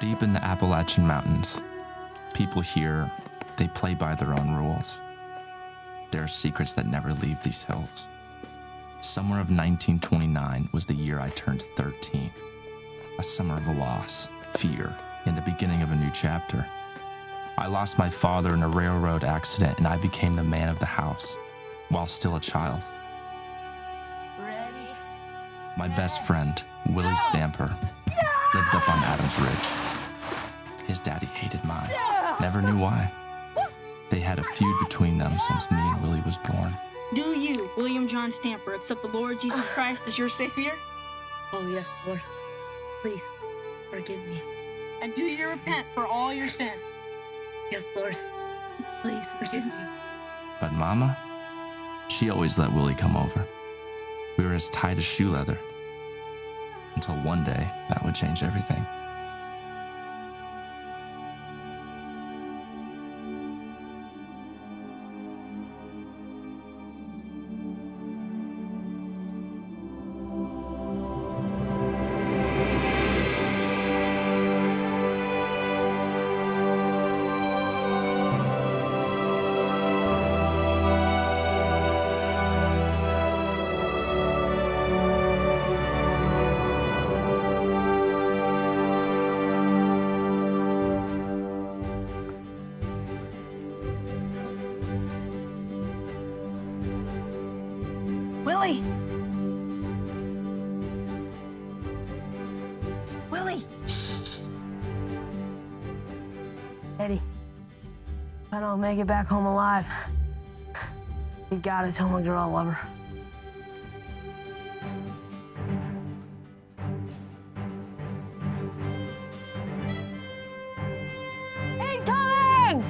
Deep in the Appalachian Mountains, people here, they play by their own rules. There are secrets that never leave these hills. Summer of 1929 was the year I turned 13. A summer of loss, fear, and the beginning of a new chapter. I lost my father in a railroad accident, and I became the man of the house, while still a child. Ready? My best friend, Willie Stamper, lived up on Adams Ridge. His daddy hated mine, never knew why. They had a feud between them since me and Willie was born. Do you, William John Stamper, accept the Lord Jesus Christ as your Savior? Oh, yes, Lord. Please, forgive me. And do you repent for all your sin? Yes, Lord. Please, forgive me. But Mama, she always let Willie come over. We were as tight as shoe leather. Until one day, that would change everything. Willie! Willie! Eddie, if I don't make it back home alive, you gotta tell my girl I love her. Incoming!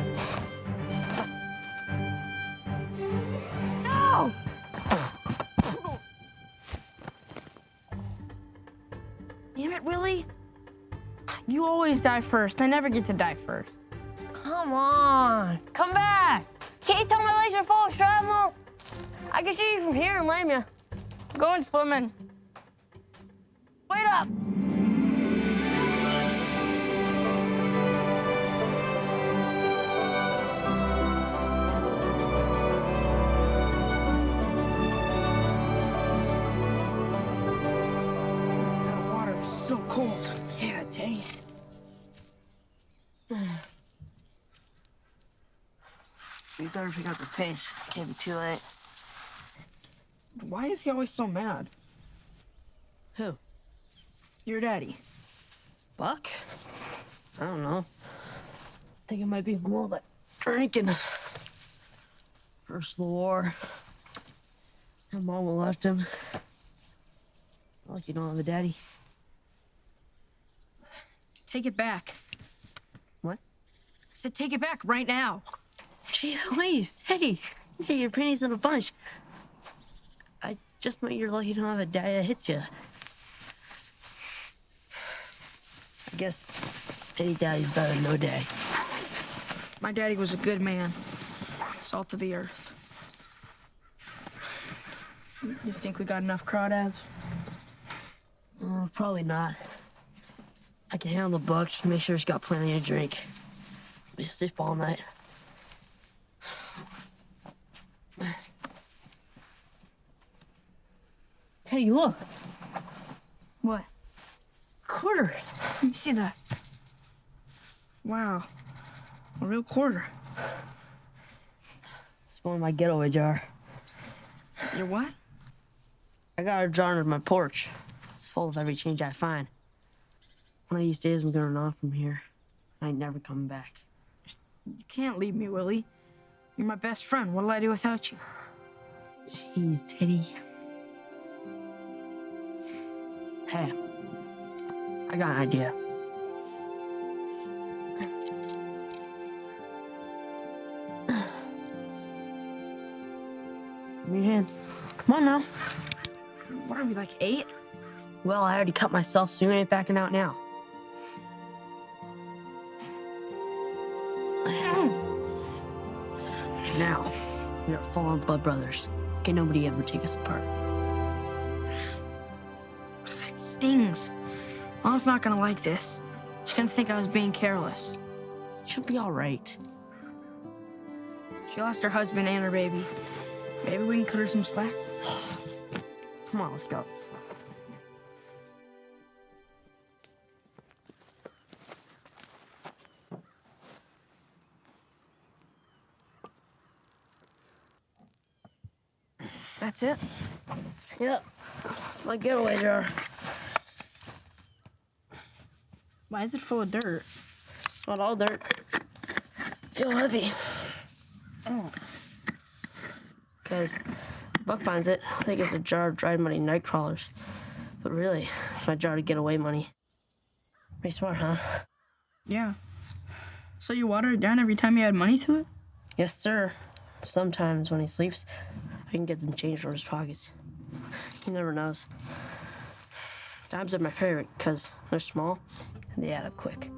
No! Damn it, Willie. You always die first. I never get to die first. Come on, come back! Can't you tell my legs are full of shrapnel? I can see you from here and lame you. Going swimming. Wait up! That water is so cold. Yeah, I tell you. You better pick up the pace. Can't be too late. Why is he always so mad? Who? Your daddy. Buck? I don't know. I think it might be more like drinking. First of the war. And Mama left him. Like you don't have a daddy. Take it back. What? I said take it back right now. Jeez Louise, Teddy. Get your pennies in a bunch. I just meant you're lucky you don't have a daddy that hits you. I guess any daddy's better than no daddy. My daddy was a good man. Salt of the earth. You think we got enough crawdads? Probably not. I can handle the buck, just make sure it's got plenty to drink. Be asleep all night. Teddy, look. What? Quarter. Let me see that. Wow. A real quarter. It's one in my getaway jar. Your what? I got a jar under my porch. It's full of every change I find. One of these days I'm gonna run off from here. I ain't never coming back. You can't leave me, Willie. You're my best friend. What'll I do without you? Jeez, Teddy. Hey, I got an idea. Give me your hand. Come on now. What are we, like 8? Well, I already cut myself, so you ain't backing out now. Now, we are full-on blood brothers. Can't nobody ever take us apart. It stings. Mom's not gonna like this. She's gonna think I was being careless. She'll be all right. She lost her husband and her baby. Maybe we can cut her some slack. Come on, let's go. That's it? Yep, it's my getaway jar. Why is it full of dirt? It's not all dirt. Feel heavy. Oh. Because Buck finds it, I think it's a jar of dried money night crawlers. But really, it's my jar to get away money. Pretty smart, huh? Yeah. So you water it down every time you add money to it? Yes, sir. Sometimes when he sleeps, I can get some change from his pockets. He never knows. Dimes are my favorite because they're small and they add up quick.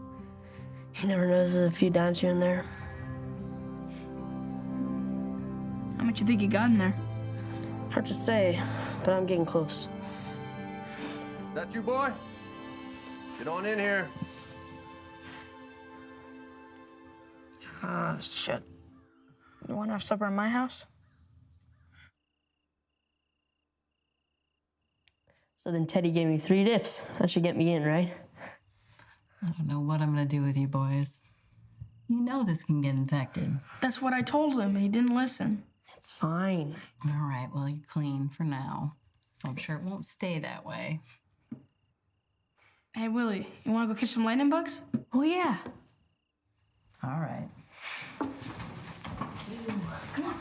He never knows there's a few dimes here and there. How much you think you got in there? Hard to say, but I'm getting close. That you, boy? Get on in here. Ah, shit. You wanna have supper at my house? So then Teddy gave me 3 dips. That should get me in, right? I don't know what I'm gonna do with you boys. You know this can get infected. That's what I told him, and he didn't listen. It's fine. All right, well, you're clean for now. I'm sure it won't stay that way. Hey, Willie, you wanna go catch some lightning bugs? Oh, yeah. All right. Come on.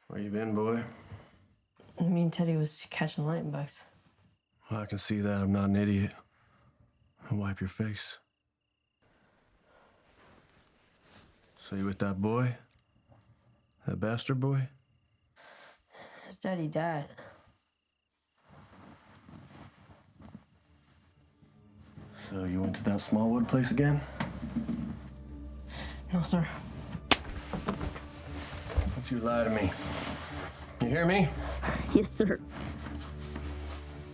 Where you been, boy? Me and Teddy was catching lightning bugs. Well, I can see that. I'm not an idiot. I'll wipe your face. So you with that boy? That bastard boy? His daddy died. So you went to that Smallwood place again? No, sir. Don't you lie to me. You hear me? Yes, sir.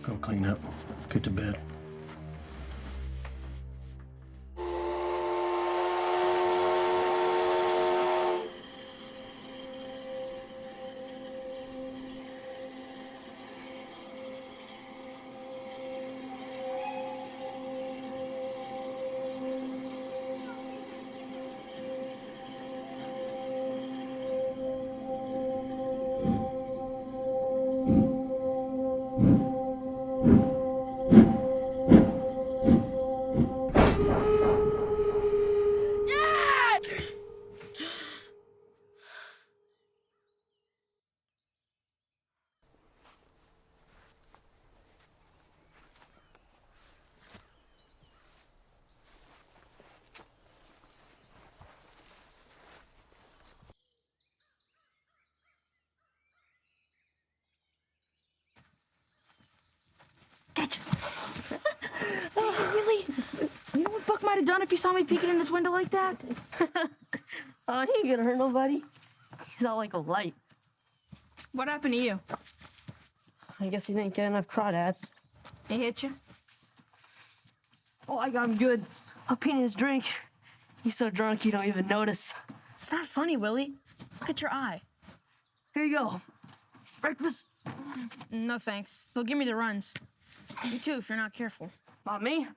Go clean up. Get to bed. Gotcha. Really? You know what Buck might have done if he saw me peeking in this window like that? Oh, he ain't gonna hurt nobody. He's all like a light. What happened to you? I guess he didn't get enough crawdads. He hit you? Oh, I got him good. I'll pee in his drink. He's so drunk he don't even notice. It's not funny, Willie. Look at your eye. Here you go. Breakfast. No thanks. They'll give me the runs. You too, if you're not careful. Not me.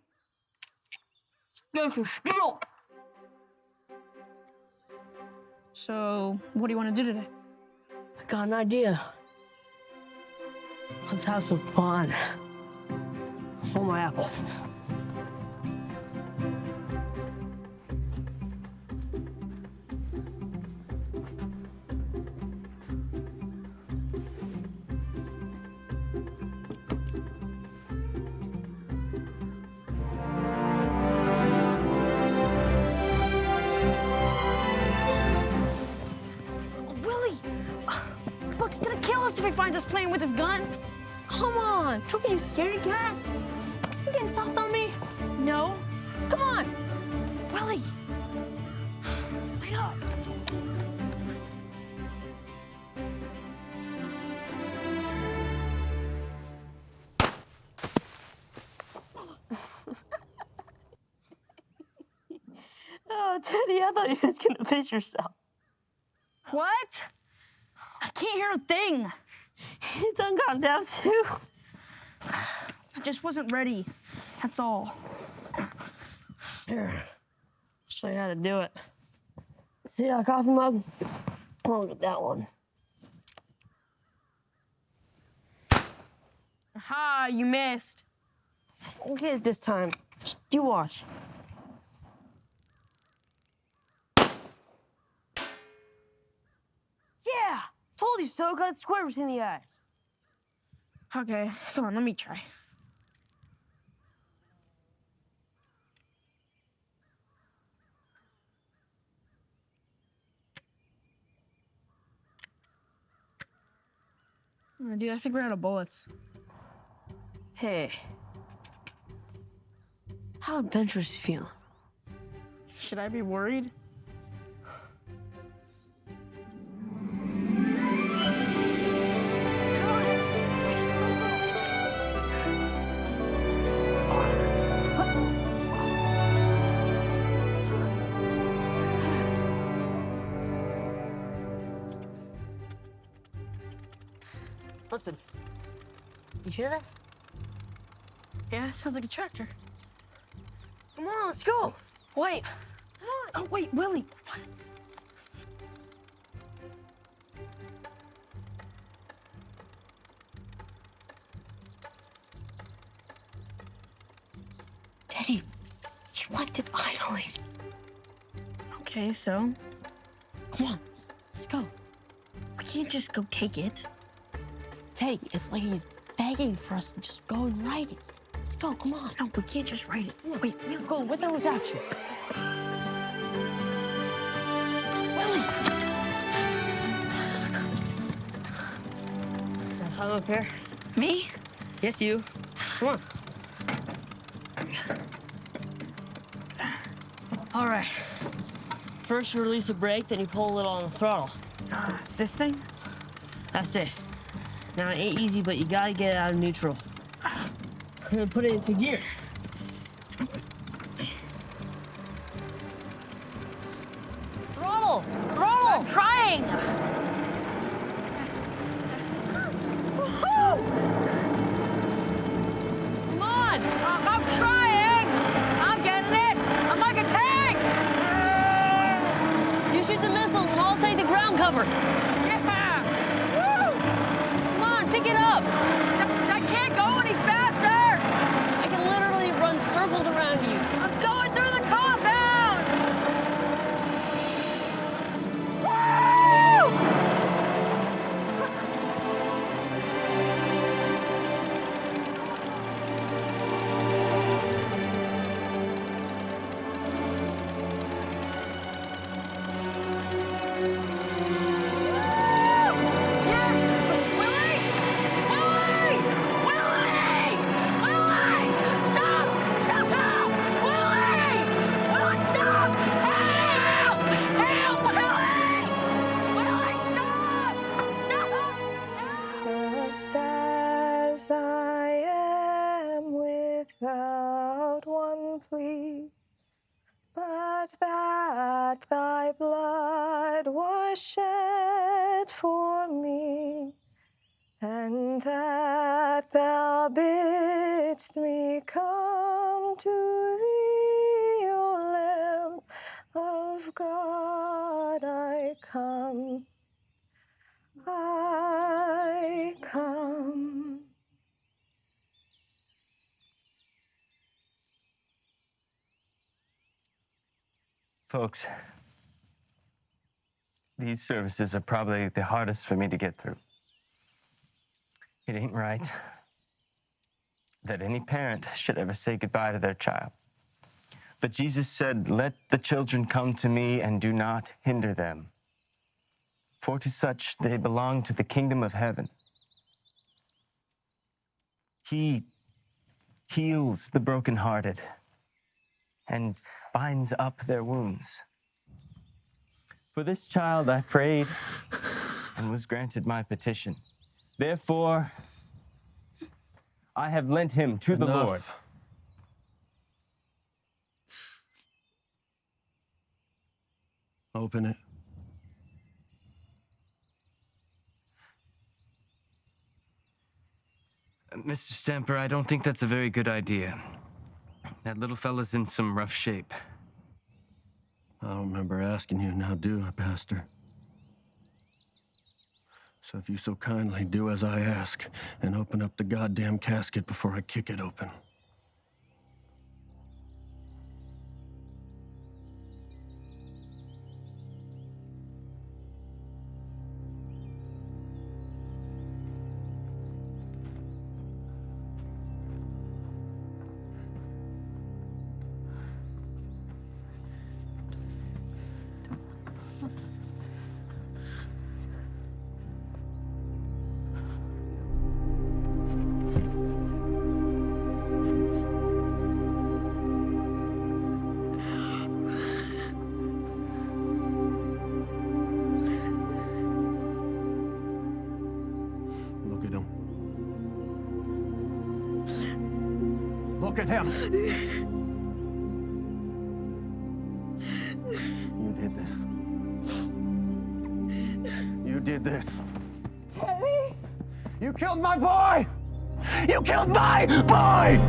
Go for steal. So, what do you want to do today? I got an idea. Let's have some fun. Hold my apple. Willie! Buck's gonna kill us if he finds us playing with his gun. Come on, don't be a scaredy cat. You getting soft on me? No. Come on. Willie. Wait up. Oh, Teddy, I thought you was gonna piss yourself. What? I can't hear a thing. Your tongue gone down too. I just wasn't ready. That's all. Here, I'll show you how to do it. See that coffee mug? I'll get that one. Aha, you missed. I'll get it this time. Just you watch. Yeah! Told you so. Got it square between the eyes. Okay, come on, let me try. Dude, I think we're out of bullets. Hey. How adventurous you feeling? Should I be worried? Listen. You hear that? Yeah, sounds like a tractor. Come on, let's go. Wait. Oh, wait, Willie. Teddy, you liked it finally. Okay, so Come on, let's go. we can't just go take it. Teddy, it's like he's begging for us to just go and write it. Let's go, come on. No, we can't just write it. Wait, We'll go with or without you. Willie! Come up here. Me? Yes, you. Come on. All right. First, you release a brake, then you pull a little on the throttle. This thing? That's it. Now, it ain't easy, but you gotta get it out of neutral. And then put it into gear. Throttle! Throttle! I'm trying! Come on! I'm trying! I'm getting it! I'm like a tank! You shoot the missile, and I'll take the ground cover. Yeah! Woo! Come on, pick it up. I can't go any faster! I can literally run circles around you. I'm going through the compound! Woo! Just as I am without one plea, but that thy blood was shed for me, and that thou bidst me come to thee, O Lamb of God, I come. I come. Folks, these services are probably the hardest for me to get through. It ain't right that any parent should ever say goodbye to their child. But Jesus said, "Let the children come to me and do not hinder them, for to such they belong to the kingdom of heaven." He heals the brokenhearted and binds up their wounds. For this child I prayed and was granted my petition. Therefore, I have lent him to the Lord. Open it. Mr. Stamper, I don't think that's a very good idea. That little fella's in some rough shape. I don't remember asking you, now do I, Pastor? So if you so kindly do as I ask and open up the goddamn casket before I kick it open. Look at him. Look at him! You did this. You did this. Teddy! You killed my boy! You killed my boy!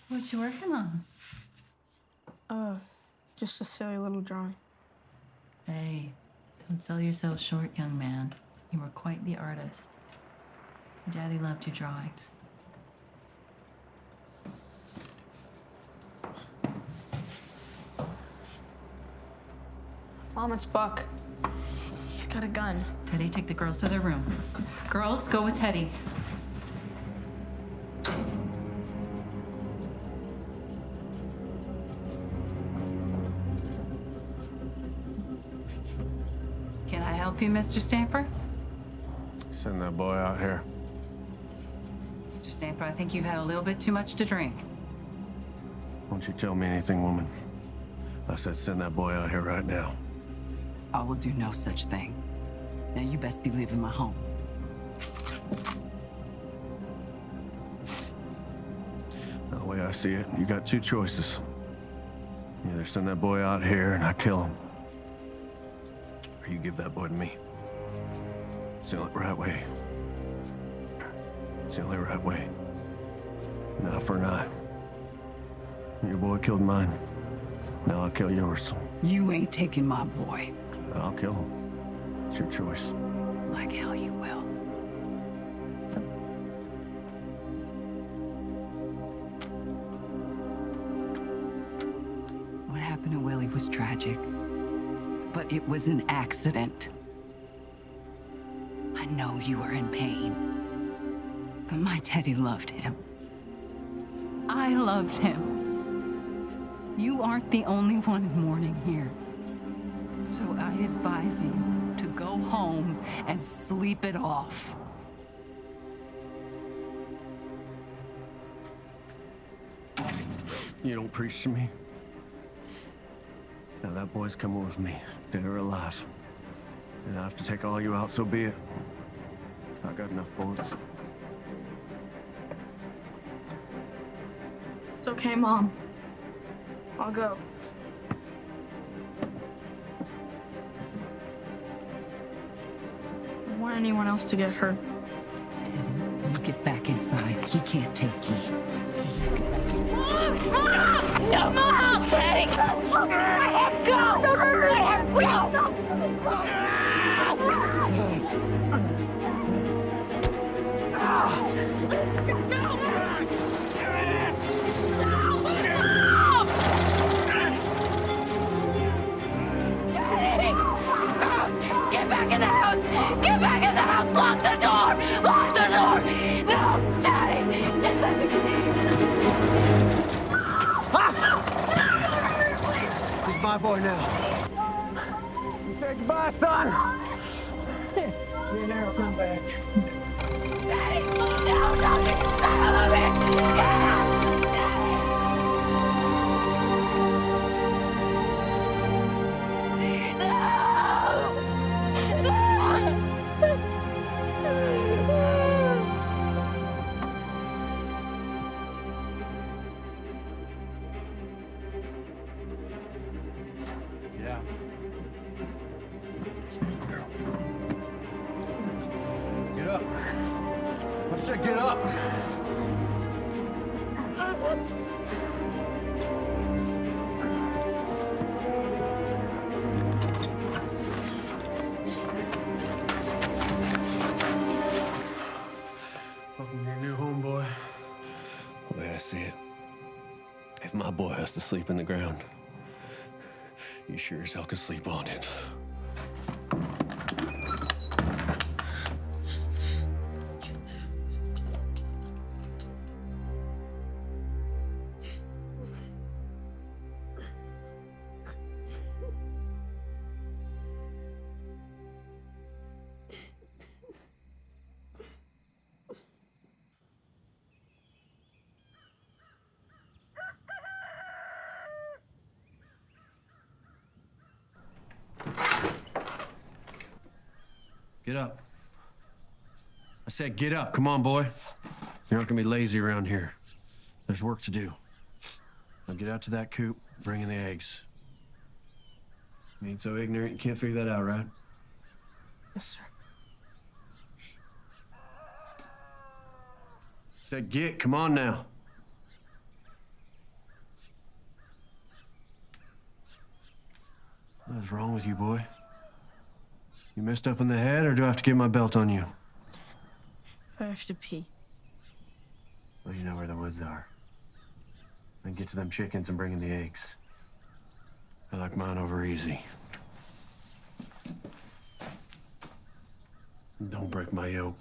What you working on? Just a silly little drawing. Hey, don't sell yourself short, young man. You were quite the artist. Daddy loved your drawings. Mom, it's Buck. He's got a gun. Teddy, take the girls to their room. Girls, go with Teddy. Can I help you, Mr. Stamper? Send that boy out here. Mr. Stamper, I think you've had a little bit too much to drink. Won't you tell me anything, woman? I said send that boy out here right now. I will do no such thing. Now you best be leaving my home. The way I see it, you got two choices. You either send that boy out here and I kill him, or you give that boy to me. It's the only right way. It's the only right way. An eye for an eye. Your boy killed mine. Now I'll kill yours. You ain't taking my boy. I'll kill him. It's your choice. Like hell you will. What happened to Willie was tragic, but it was an accident. I know you were in pain, but my Teddy loved him. I loved him. You aren't the only one in mourning here. So I advise you to go home and sleep it off. You don't preach to me. Now that boy's coming with me, dead or alive. And I have to take all you out, so be it. I got enough bullets. It's okay, Mom. I'll go. I don't want anyone else to get hurt. inside. He can't take you. No, Mom! Teddy! Let him go! Let him Teddy! Girls, get back in the house! Get back in the house! Lock the door! Lock the door! No! Teddy! He's my boy now. You said goodbye, son. You never come back. Daddy! No! Don't you son of a bitch! Get out! Yeah. Get up. I said get up. Welcome to your new home, boy. The way I see it, if my boy has to sleep in the ground, you sure as hell can sleep on it. Get up. I said get up. Come on, boy. You're not gonna be lazy around here. There's work to do. Now get out to that coop, bring in the eggs. You ain't so ignorant, you can't figure that out, right? Yes, sir. Said get, come on now. What's wrong with you, boy? You messed up in the head, or do I have to get my belt on you? I have to pee. Well, you know where the woods are. Then get to them chickens and bring in the eggs. I like mine over easy. Don't break my yoke.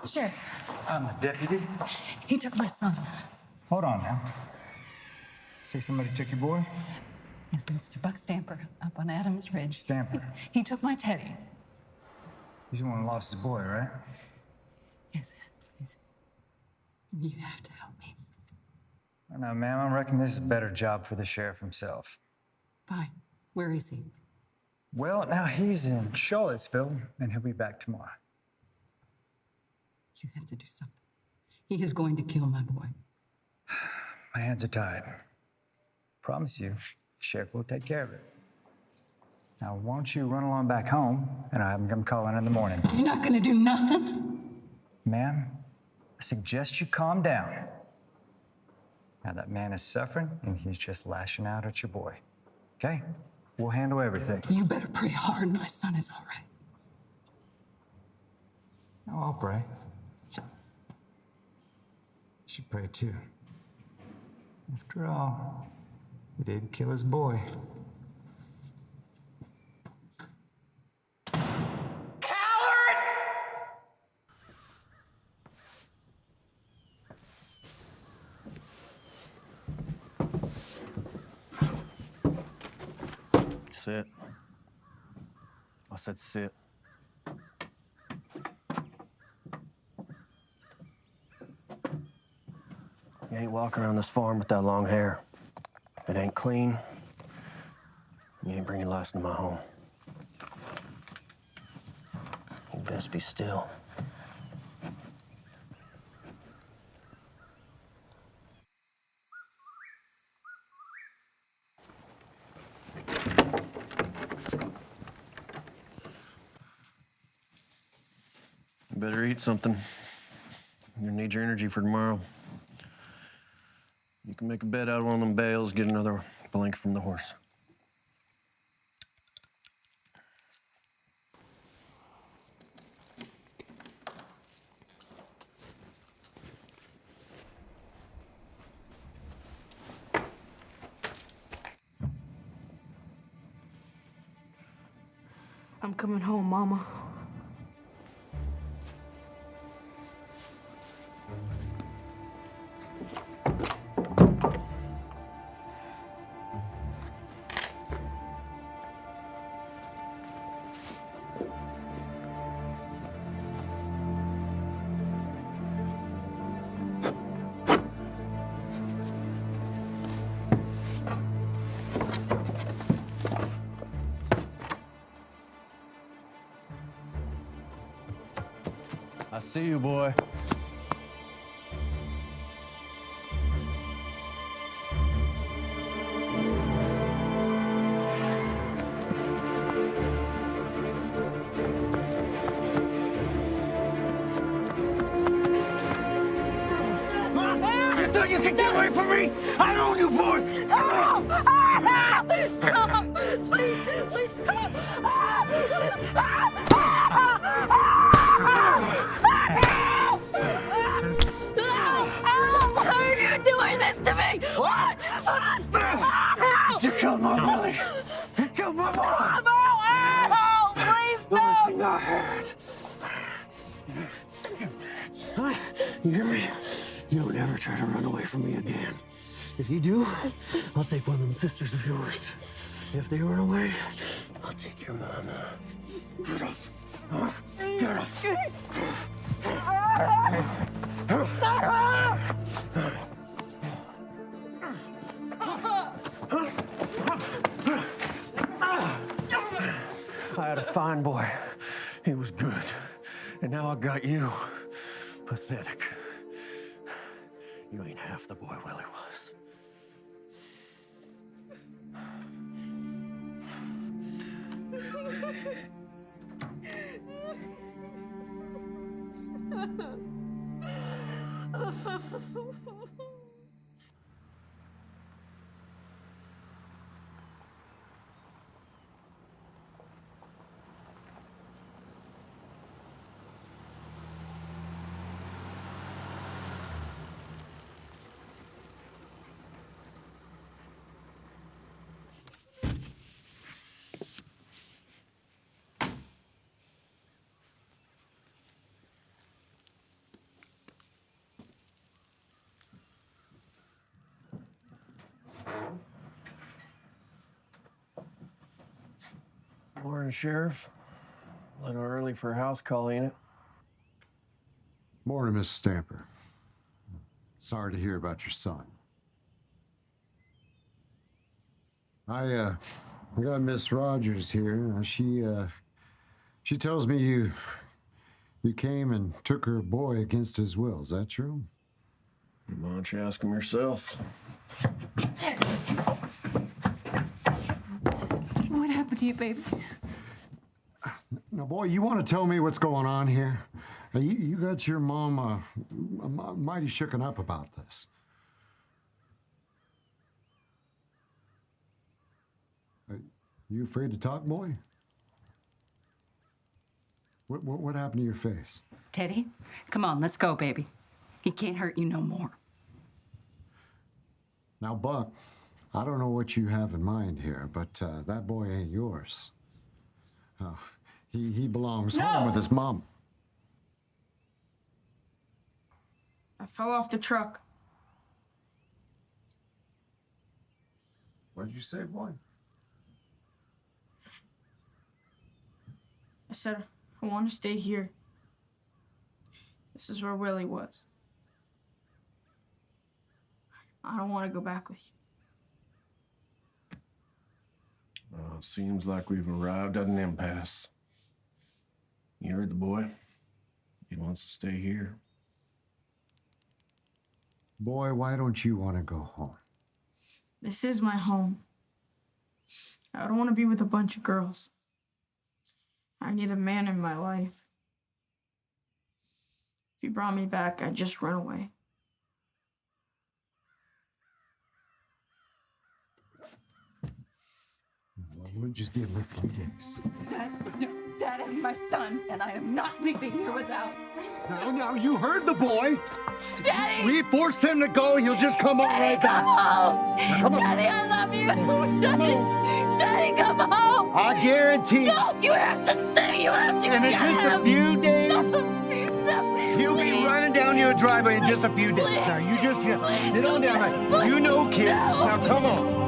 Sheriff, I'm the deputy. he took my son. Hold on now. Say somebody took your boy? Yes, Mr. Buck Stamper, up on Adams Ridge. Stamper. He took my Teddy. He's the one who lost his boy, right? Yes, please. You have to help me. Now, ma'am, I reckon this is a better job for the sheriff himself. Fine. Where is he? Well, now he's in Charlottesville, and he'll be back tomorrow. You have to do something. He is going to kill my boy. My hands are tied. Promise you, the sheriff will take care of it. Now, why don't you run along back home, and I'll have him come call in the morning. You're not going to do nothing? Ma'am, I suggest you calm down. Now, that man is suffering, and he's just lashing out at your boy. Okay? We'll handle everything. You better pray hard. My son is all right. Oh, I'll pray. You should pray too. After all, he did kill his boy. Sit. I said sit. You ain't walking around this farm with that long hair. It ain't clean. You ain't bringing lice into my home. You best be still. You better eat something. You're gonna need your energy for tomorrow. You can make a bed out of one of them bales, get another blanket from the horse. I'm coming home, Mama. I see you, boy. You thought you could get away from me? I own you, boy! Stop! Please, please stop! Why are you doing this to me? What? You killed my Willie! You killed my mom! Oh, please The only stop! thing I had. You hear me? You don't ever try to run away from me again. If you do, I'll take one of them sisters of yours. If they run away, I'll take your mama. Get off. Get off. I had a fine boy. He was good. And now I got you. Pathetic. You ain't half the boy Willie was. Morning, Sheriff. A little early for a house call, ain't it? Morning, Miss Stamper. Sorry to hear about your son. I got Miss Rogers here. She tells me you came and took her boy against his will. Is that true? Why don't you ask him yourself? What happened to you, baby? Now, boy, you want to tell me what's going on here? You got your mom mighty shooken up about this. You afraid to talk, boy? What happened to your face? Teddy, come on, let's go, baby. He can't hurt you no more. Now, Buck, I don't know what you have in mind here, but that boy ain't yours. He belongs home with his mom. I fell off the truck. What'd you say, boy? I said, I want to stay here. This is where Willie was. I don't want to go back with you. Seems like we've arrived at an impasse. You heard the boy. He wants to stay here. Boy, why don't you want to go home? This is my home. I don't want to be with a bunch of girls. I need a man in my life. If you brought me back, I'd just run away. Well, we'll just give him a few days. Dad is my son, and I am not leaving here without. Now, you heard the boy. Daddy! We forced him to go. He'll just come on right Come back. home! Come on. Daddy, I love you! Daddy! Daddy, come home! I guarantee. No, you have to stay! You have to And in get just a him. few days, No, he'll please. be running down your driveway in just a few days. Please. Now, you just Please sit on don't down. get him. Right. You know kids. No. Now, come on.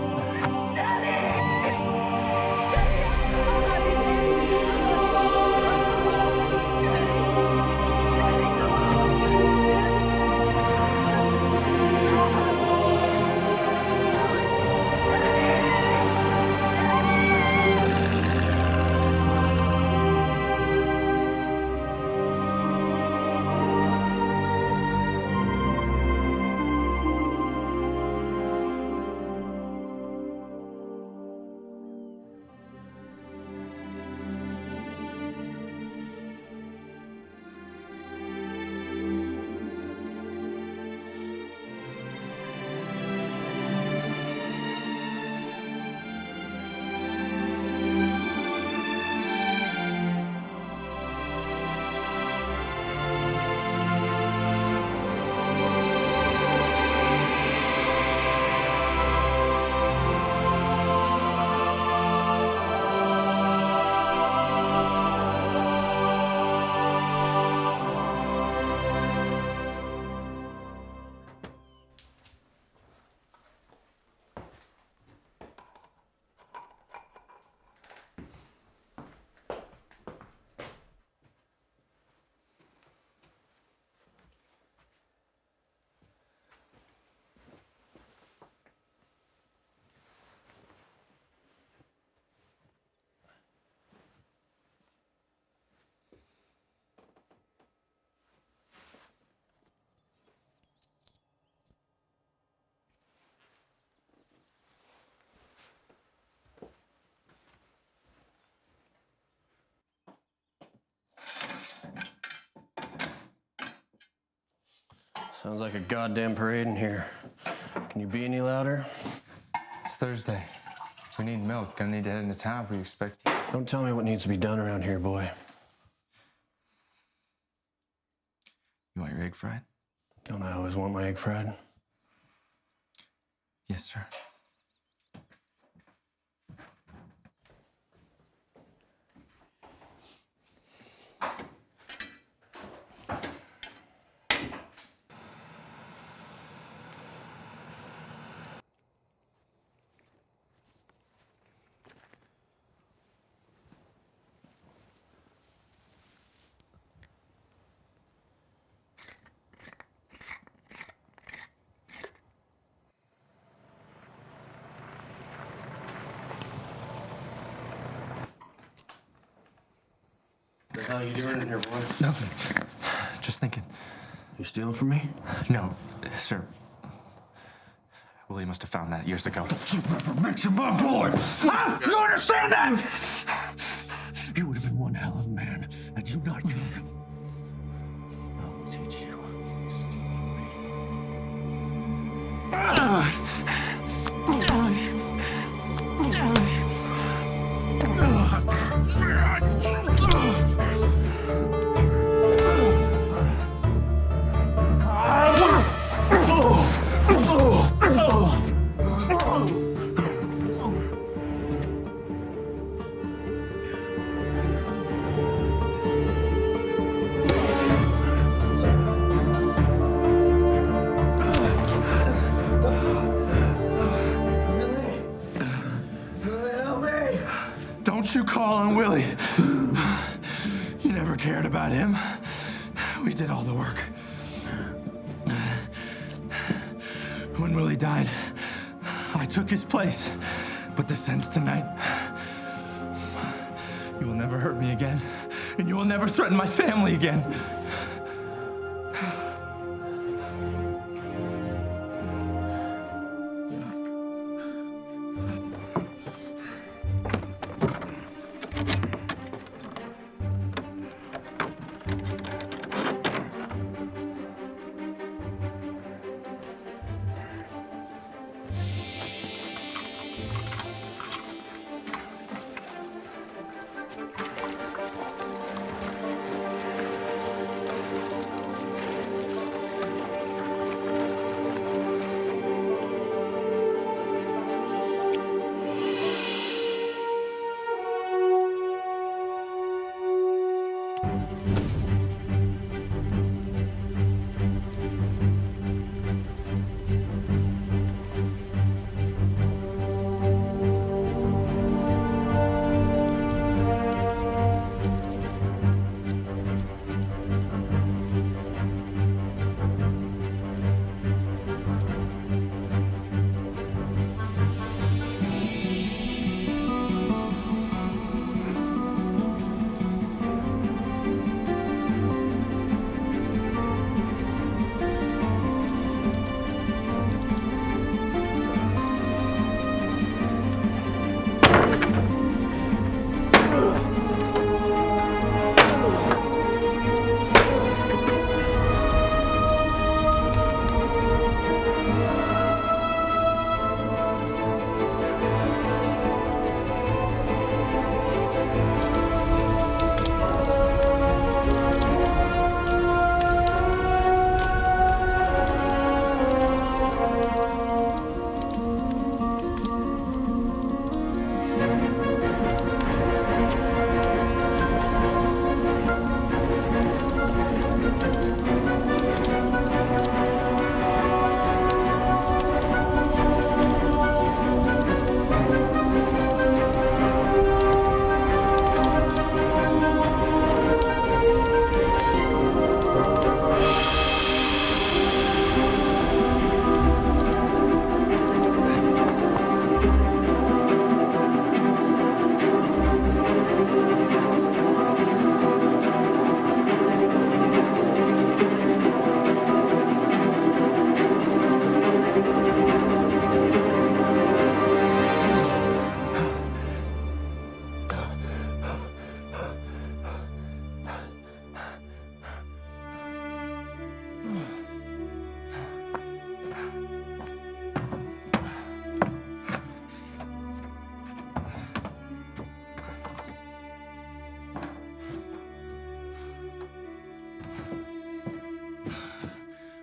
Sounds like a goddamn parade in here. Can you be any louder? It's Thursday. We need milk. Gonna need to head into town if we expect. Don't tell me what needs to be done around here, boy. You want your egg fried? Don't I always want my egg fried? Yes, sir. hell you doing in here, boy? Nothing. Just thinking. You stealing from me? No, sir. Willie must have found that years ago. You never mentioned my boy! Huh? You understand that? You would have been one hell of a man had you not killed him. I will teach you to steal from Don't you call on Willie. You never cared about him. We did all the work. When Willie died, I took his place. But the sense tonight, you will never hurt me again, and you will never threaten my family again.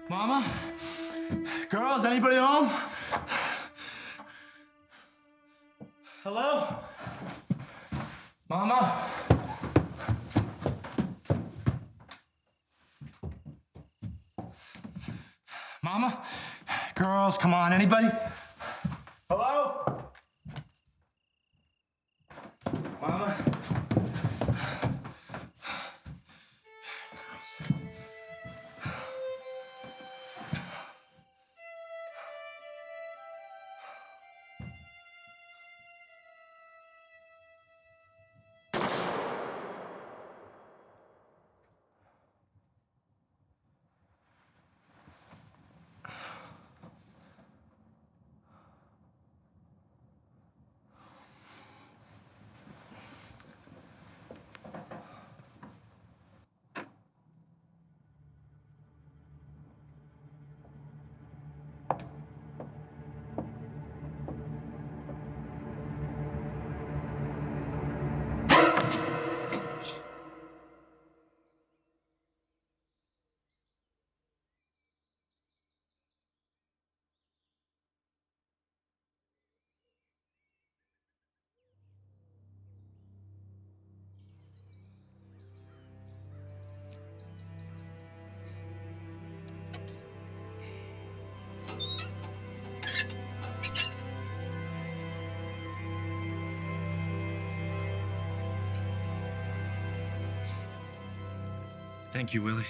Mama? Girls, anybody home? Hello? Mama? Mama? Girls, come on, anybody? Hello? Mama? Thank you, Willie.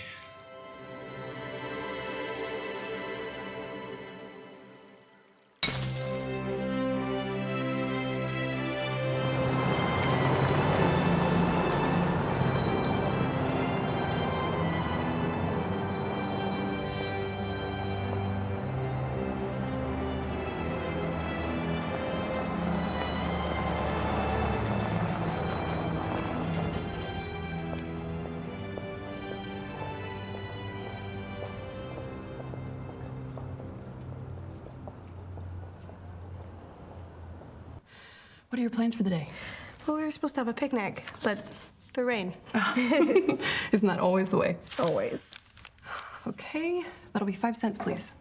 What are your plans for the day? Well, we were supposed to have a picnic, but the rain. Isn't that always the way? Always. Okay, that'll be 5 cents, please.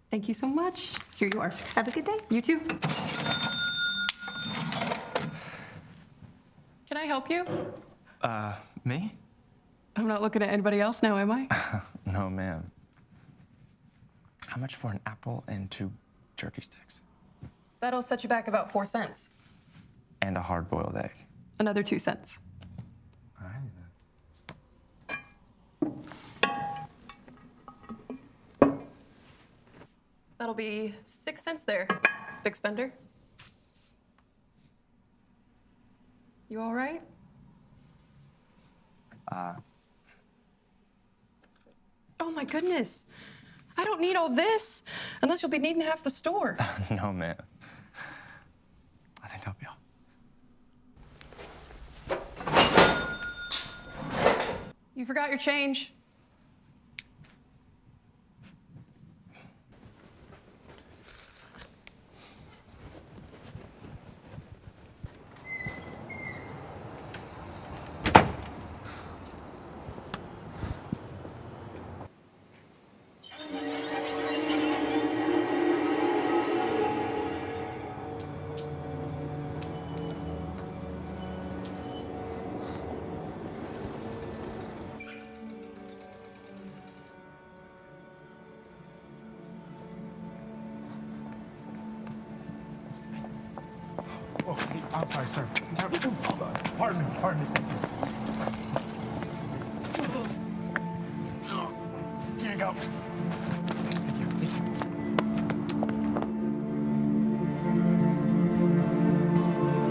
Thank you so much. Here you are. Have a good day. You too. Can I help you? Me? I'm not looking at anybody else now, am I? No, ma'am. How much for an apple and 2 jerky sticks? That'll set you back about 4 cents. And a hard-boiled egg. Another 2 cents. All right, then. That'll be 6 cents there, big spender. You all right? Oh my goodness. I don't need all this, unless you'll be needing half the store. No, ma'am. I think that'll be all. You forgot your change. Oh, I'm sorry, sir. Pardon me, pardon me. Can't go.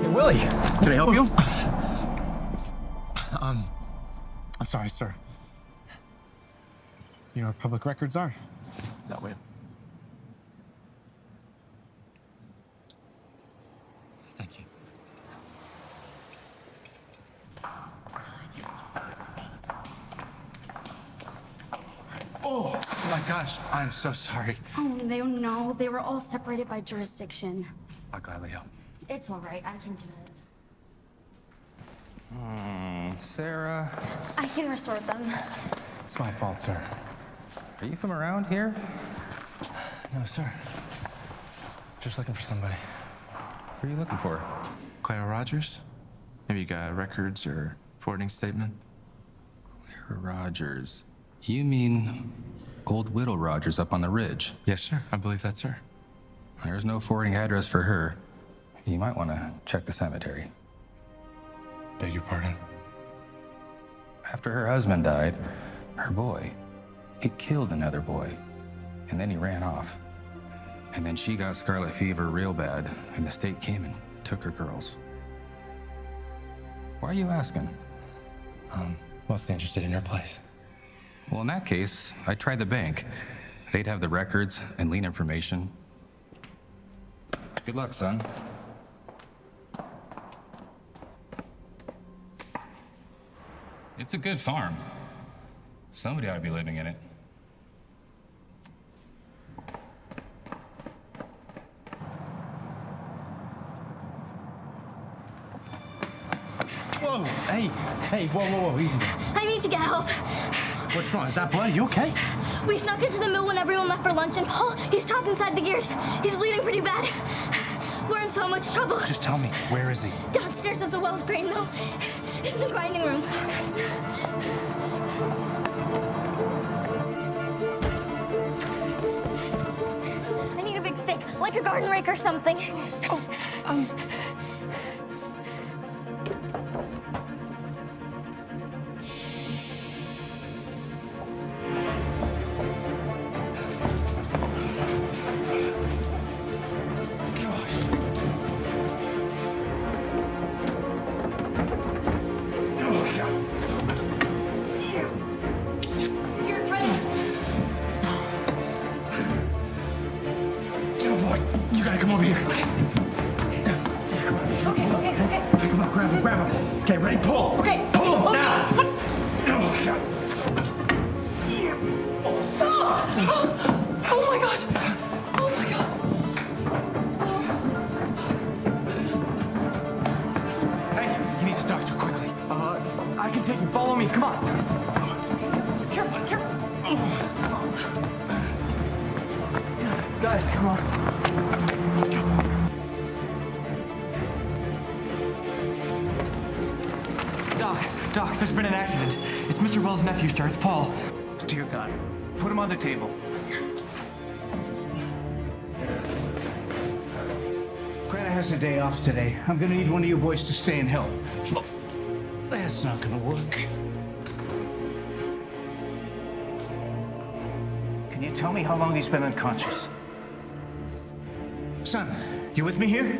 Hey, Willie, can I help you? I'm sorry, sir. You know where public records are? That way. Thank you. Oh my gosh, I'm so sorry. Oh, they don't know. They were all separated by jurisdiction. I'll gladly help. It's all right. I can do it. Sarah, I can restore them. It's my fault, sir. are you from around here? No, sir. Just looking for somebody. Who are you looking for? Clara Rogers? Maybe you got records or forwarding statement? Clara Rogers. You mean old widow Rogers up on the ridge? Yes, sir. I believe that's her. There's no forwarding address for her. You might want to check the cemetery. Beg your pardon? After her husband died, her boy, he killed another boy, and then he ran off. And then she got scarlet fever real bad, and the state came and took her girls. Why are you asking? Mostly interested in her place. Well, in that case, I tried the bank. They'd have the records and lien information. Good luck, son. It's a good farm. Somebody ought to be living in it. Whoa, hey, whoa, easy. I need to get help. What's wrong? Is that blood? You okay? We snuck into the mill when everyone left for lunch, and Paul, he's trapped inside the gears. He's bleeding pretty bad. We're in so much trouble. Just tell me, where is he? Downstairs of the Wells grain mill, in the grinding room. I need a big stick, like a garden rake or something. Oh, Come on, grab him. Okay, ready? Pull. Okay. Pull him Okay. now. What? Oh, God. Oh my God. Oh my God. Hey, he needs a doctor quickly. I can take him. Follow me. Come on. Careful, careful. Guys, come on. Doc, there's been an accident. It's Mr. Wells' nephew, sir. It's Paul. Dear God, put him on the table. Greta has a day off today. I'm gonna need one of you boys to stay and help. Oh, that's not gonna work. Can you tell me how long he's been unconscious? Son, you with me here?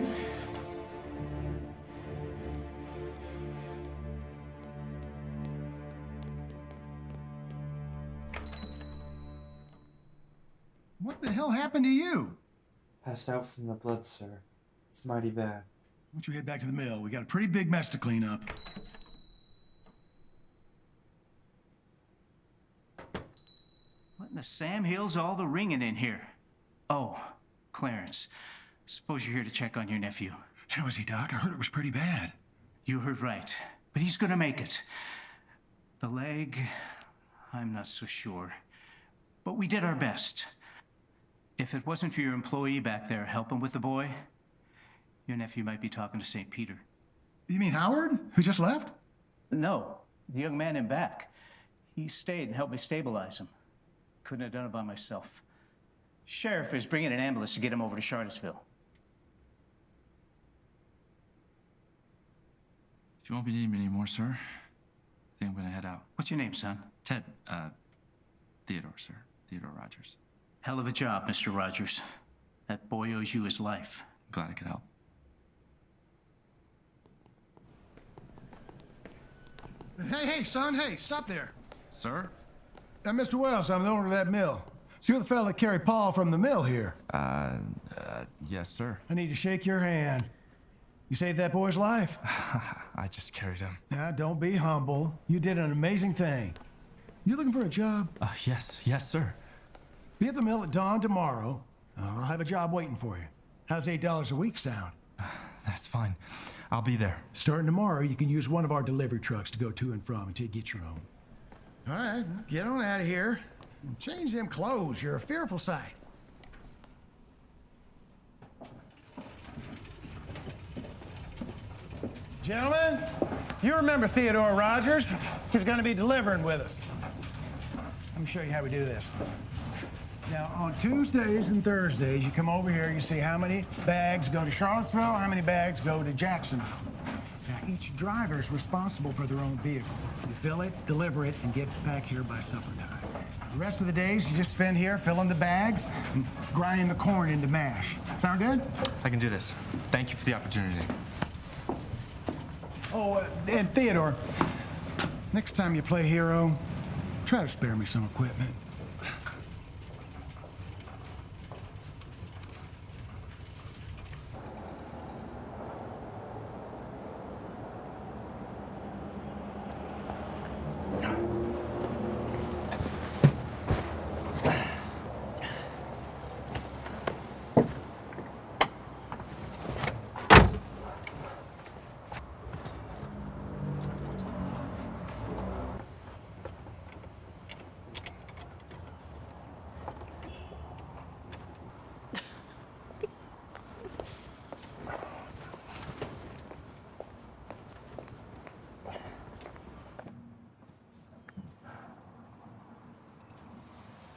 What the hell happened to you? Passed out from the blood, sir. It's mighty bad. Why don't you head back to the mill? We got a pretty big mess to clean up. What in the Sam Hill's all the ringing in here? Oh, Clarence. Suppose you're here to check on your nephew. How is he, Doc? I heard it was pretty bad. You heard right, but he's gonna make it. The leg, I'm not so sure. But we did our best. If it wasn't for your employee back there helping with the boy, your nephew might be talking to St. Peter. You mean Howard, who just left? No, the young man in back. He stayed and helped me stabilize him. Couldn't have done it by myself. Sheriff is bringing an ambulance to get him over to Charlottesville. If you won't be needing me anymore, sir, I think I'm gonna head out. What's your name, son? Ted, Theodore, sir. Theodore Rogers. Hell of a job, Mr. Rogers. That boy owes you his life. Glad I could help. Hey, son, hey, stop there. Sir? Mr. Wells, I'm the owner of that mill. So you're the fella that carried Paul from the mill here. Yes, sir. I need to shake your hand. You saved that boy's life. I just carried him. Now, don't be humble. You did an amazing thing. You looking for a job? Yes, sir. Be at the mill at dawn tomorrow. I'll have a job waiting for you. How's $8 a week sound? That's fine. I'll be there. Starting tomorrow, you can use one of our delivery trucks to go to and from until you get your own. All right, get on out of here. Change them clothes. You're a fearful sight. Gentlemen, you remember Theodore Rogers? He's going to be delivering with us. Let me show you how we do this. Now, on Tuesdays and Thursdays, you come over here, you see how many bags go to Charlottesville, how many bags go to Jacksonville. Now, each driver is responsible for their own vehicle. You fill it, deliver it, and get it back here by supper time. The rest of the days, you just spend here filling the bags and grinding the corn into mash. Sound good? I can do this. Thank you for the opportunity. Oh, and Theodore, next time you play hero, try to spare me some equipment.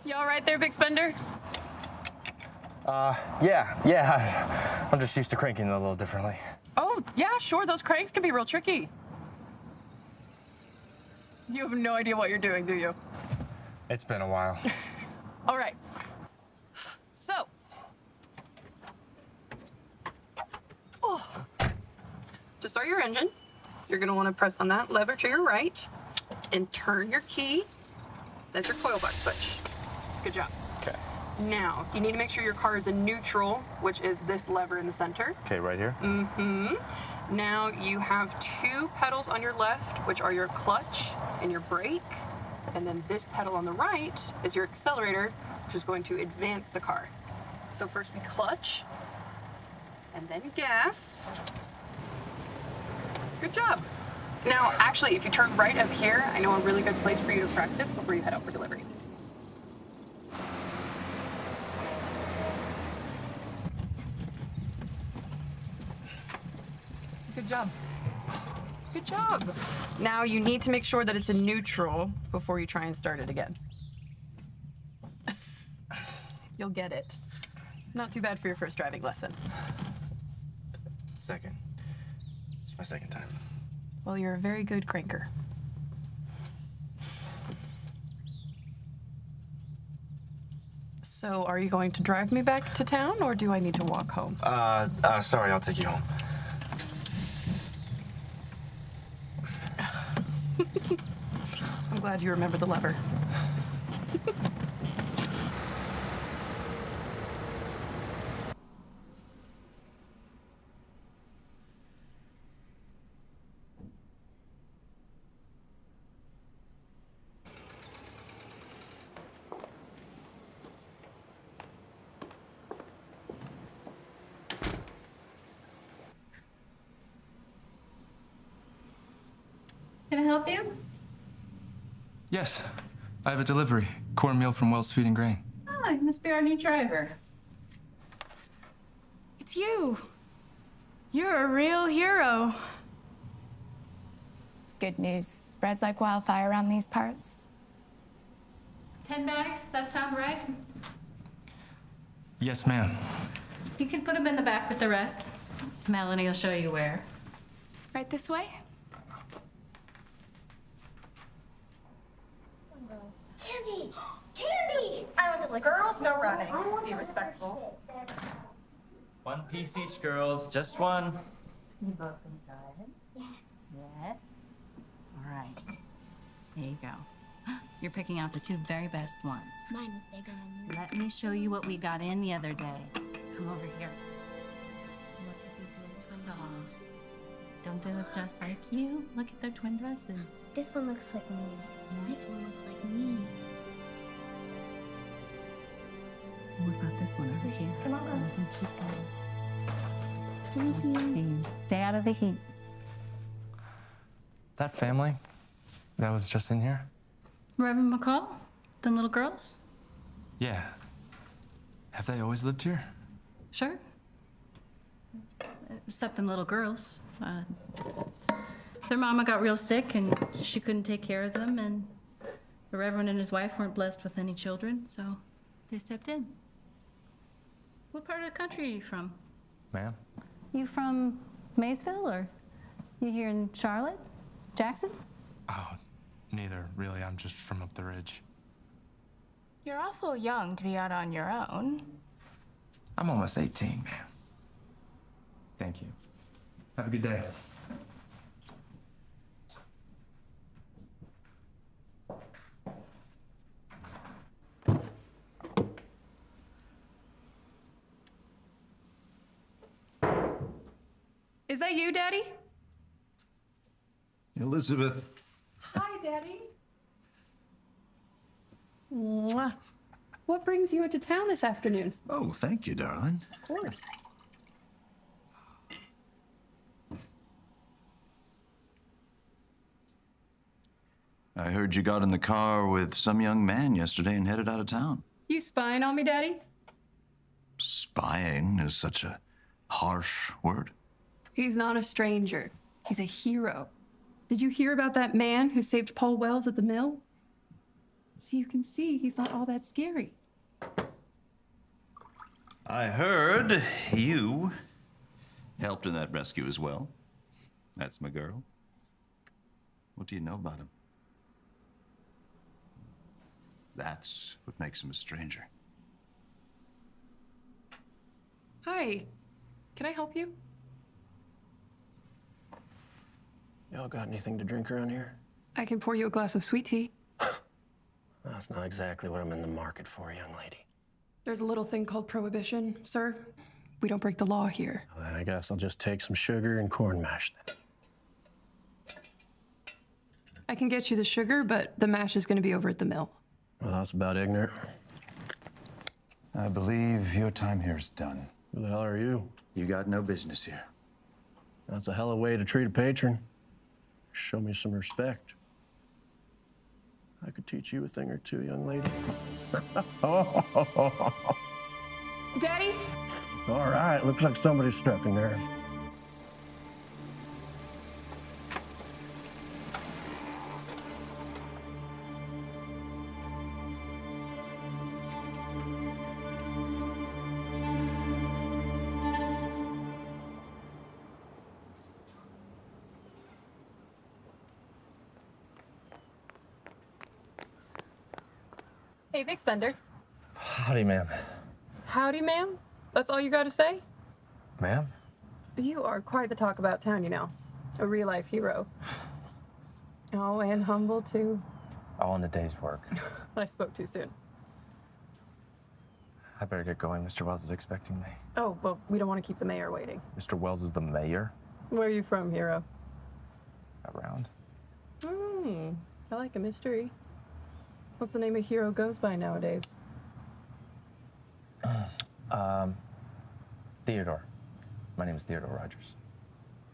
You all right there, big spender? Yeah. I'm just used to cranking it a little differently. Oh, yeah, sure. Those cranks can be real tricky. You have no idea what you're doing, do you? It's been a while. All right. So. To start your engine, you're going to want to press on that lever to your right and turn your key. That's your coil box switch. Good job. Okay. Now, you need to make sure your car is in neutral, which is this lever in the center. Okay, right here? Mm-hmm. Now you have 2 pedals on your left, which are your clutch and your brake. And then this pedal on the right is your accelerator, which is going to advance the car. So first we clutch, and then gas. Good job. Now, actually, if you turn right up here, I know a really good place for you to practice before you head out for delivery. Good job. Good job. Now you need to make sure that it's in neutral before you try and start it again. You'll get it. Not too bad for your first driving lesson. Second. It's my second time. Well, you're a very good cranker. So, are you going to drive me back to town, or do I need to walk home? Sorry, I'll take you home. I'm glad you remember the lever. Can I help you? Yes, I have a delivery. Cornmeal from Wells Feed and Grain. Oh, you must be our new driver. It's you. You're a real hero. Good news spreads like wildfire around these parts. 10 bags, that sound right? Yes, ma'am. You can put them in the back with the rest. Melanie will show you where. Right this way? Candy! Candy! I want the liquor. Girls, no running. Be respectful. One piece each, girls. Just one. You both enjoy it? Yes. Yes. All right. There you go. You're picking out the 2 very best ones. Mine is bigger than yours. Let me show you what we got in the other day. Come over here. Look at these little twin dolls. Don't they look just like you? Look at their twin dresses. This one looks like me. This one looks like me. What about this one over here? Come on. Thank you. Stay out of the heat. That family that was just in here? Reverend McCall? Them little girls? Yeah. Have they always lived here? Sure. Except them little girls. Their mama got real sick and she couldn't take care of them, and the Reverend and his wife weren't blessed with any children, so they stepped in. What part of the country are you from? Ma'am? You from Maysville, or you here in Charlotte? Jackson? Oh, neither, really. I'm just from up the ridge. You're awful young to be out on your own. I'm almost 18, ma'am. Thank you. Have a good day. Is that you, Daddy? Elizabeth. Hi, Daddy. Mwah. What brings you into town this afternoon? Oh, thank you, darling. Of course. I heard you got in the car with some young man yesterday and headed out of town. You spying on me, Daddy? Spying is such a harsh word. He's not a stranger. He's a hero. Did you hear about that man who saved Paul Wells at the mill? So you can see he's not all that scary. I heard you helped in that rescue as well. That's my girl. What do you know about him? That's what makes him a stranger. Hi. Can I help you? Y'all got anything to drink around here? I can pour you a glass of sweet tea. That's not exactly what I'm in the market for, young lady. There's a little thing called prohibition, sir. We don't break the law here. Well, then I guess I'll just take some sugar and corn mash then. I can get you the sugar, but the mash is going to be over at the mill. Well, that's about ignorant. I believe your time here is done. Who the hell are you? You got no business here. That's a hell of a way to treat a patron. Show me some respect. I could teach you a thing or two, young lady. Daddy? All right, looks like somebody struck a nerve. Hey, Big Spender. Howdy, ma'am. Howdy, ma'am. That's all you got to say? Ma'am? You are quite the talk about town, you know. A real-life hero. Oh, and humble, too. All in a day's work. I spoke too soon. I better get going. Mr. Wells is expecting me. Oh, well, we don't want to keep the mayor waiting. Mr. Wells is the mayor? Where are you from, hero? Around. I like a mystery. What's the name a hero goes by nowadays? Theodore. My name is Theodore Rogers.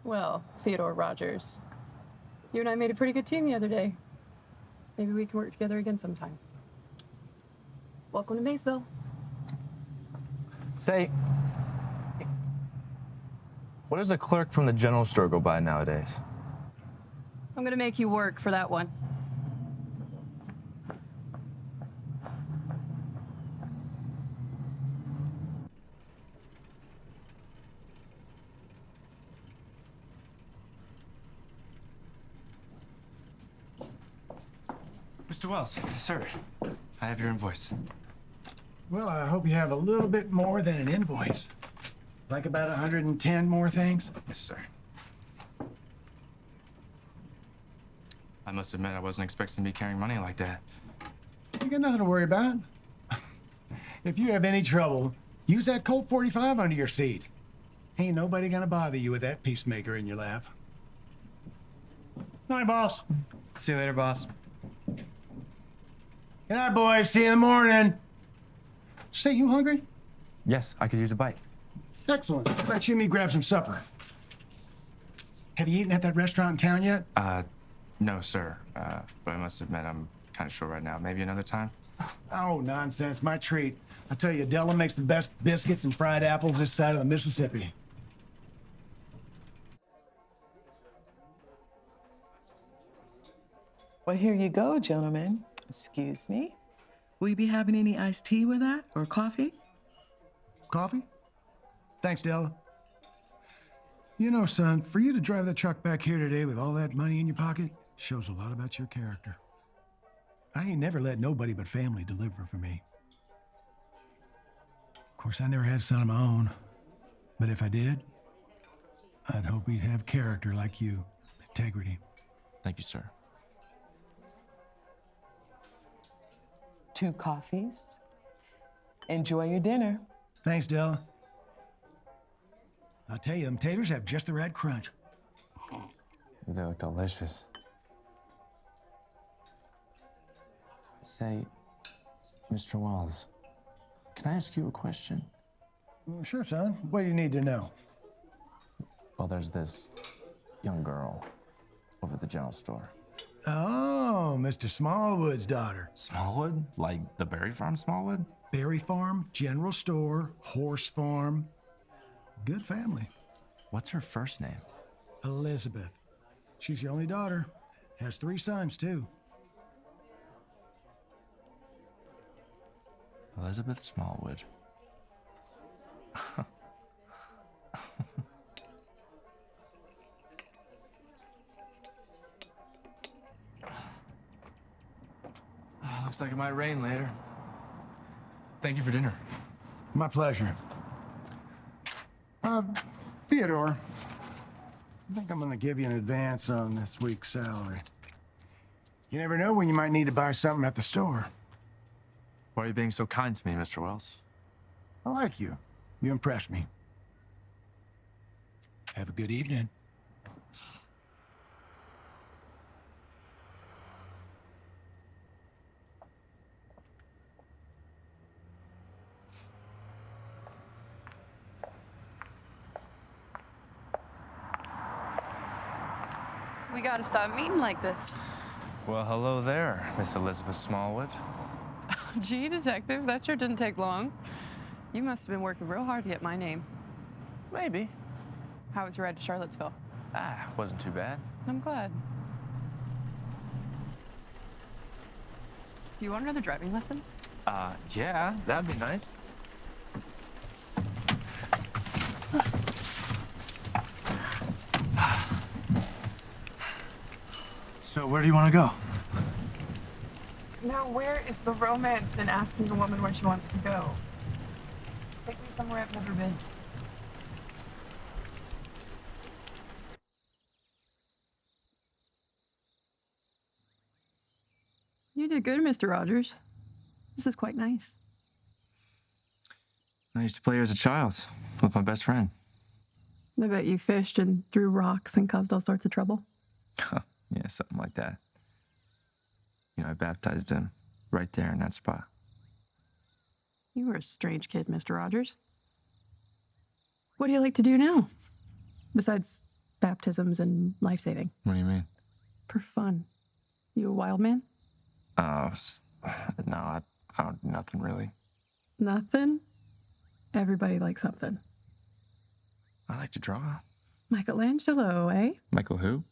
Well, Theodore Rogers. You and I made a pretty good team the other day. Maybe we can work together again sometime. Welcome to Maysville. Say, what does a clerk from the general store go by nowadays? I'm gonna make you work for that one. Mr. Wells, sir, I have your invoice. Well, I hope you have a little bit more than an invoice. Like about 110 more things? Yes, sir. I must admit, I wasn't expecting to be carrying money like that. You got nothing to worry about. If you have any trouble, use that Colt 45 under your seat. Ain't nobody gonna bother you with that peacemaker in your lap. Night, boss. See you later, boss. Good night, boys. See you in the morning. Say, you hungry? Yes, I could use a bite. Excellent. Let you and me grab some supper. Have you eaten at that restaurant in town yet? No, sir. But I must admit, I'm kind of short right now. Maybe another time? Oh, nonsense. My treat. I tell you, Della makes the best biscuits and fried apples this side of the Mississippi. Well, here you go, gentlemen. Excuse me. Will you be having any iced tea with that or coffee? Coffee? Thanks, Della. You know, son, for you to drive the truck back here today with all that money in your pocket shows a lot about your character. I ain't never let nobody but family deliver for me. Of course, I never had a son of my own, but if I did, I'd hope he'd have character like you. Integrity. Thank you, sir. 2 coffees. Enjoy your dinner. Thanks, Della. I'll tell you, them taters have just the right crunch. They look delicious. Say, Mr. Wells, can I ask you a question? Sure, son. What do you need to know? Well, there's this young girl over at the general store. Oh, Mr. Smallwood's daughter. Smallwood? Like the Berry Farm Smallwood? Berry Farm, general store, horse farm. Good family. What's her first name? Elizabeth. She's your only daughter. Has 3 sons, too. Elizabeth Smallwood. Looks like it might rain later. Thank you for dinner. My pleasure. Theodore, I think I'm gonna give you an advance on this week's salary. You never know when you might need to buy something at the store. Why are you being so kind to me, Mr. Wells? I like you. You impress me. Have a good evening. We gotta stop meeting like this. Well, hello there, Miss Elizabeth Smallwood. Gee, detective, that sure didn't take long. You must have been working real hard to get my name. Maybe. How was your ride to Charlottesville? Wasn't too bad. I'm glad. Do you want another driving lesson? Yeah, that'd be nice. So where do you want to go? Now, where is the romance in asking a woman where she wants to go? Take me somewhere I've never been. You did good, Mr. Rogers. This is quite nice. I used to play here as a child with my best friend. I bet you fished and threw rocks and caused all sorts of trouble. Yeah, something like that. You know, I baptized him right there in that spot. You were a strange kid, Mr. Rogers. What do you like to do now? Besides baptisms and life-saving? What do you mean? For fun. You a wild man? No, I don't, nothing really. Nothing? Everybody likes something. I like to draw. Michelangelo, eh? Michael who?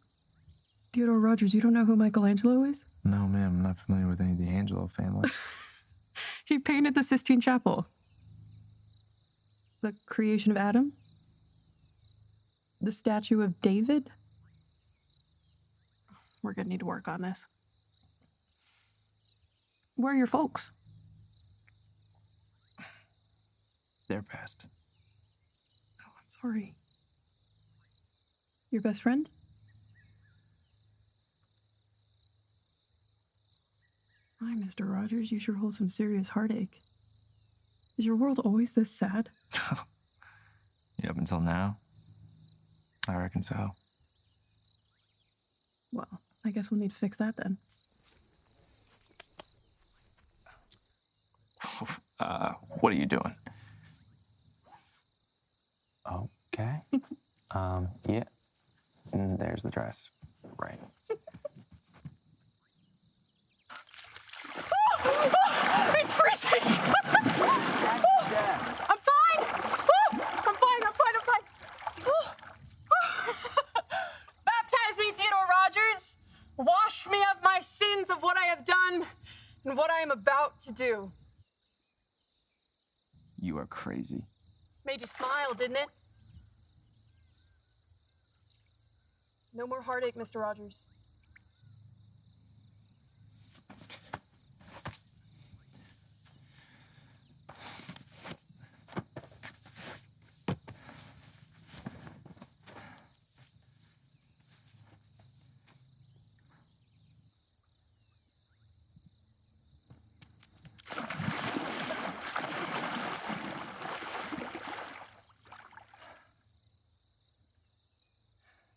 Theodore Rogers, you don't know who Michelangelo is? No, ma'am, I'm not familiar with any of the Angelo family. He painted the Sistine Chapel. The creation of Adam? The statue of David? We're gonna need to work on this. Where are your folks? They're passed. Oh, I'm sorry. Your best friend? Hi, Mr. Rogers. You sure hold some serious heartache. Is your world always this sad? Yeah, up until now. I reckon so. Well, I guess we'll need to fix that then. What are you doing? Okay. Yeah. And there's the dress. Right. It's freezing! I'm fine! I'm fine. Baptize me, Theodore Rogers! Wash me of my sins of what I have done and what I am about to do. You are crazy. Made you smile, didn't it? No more heartache, Mr. Rogers.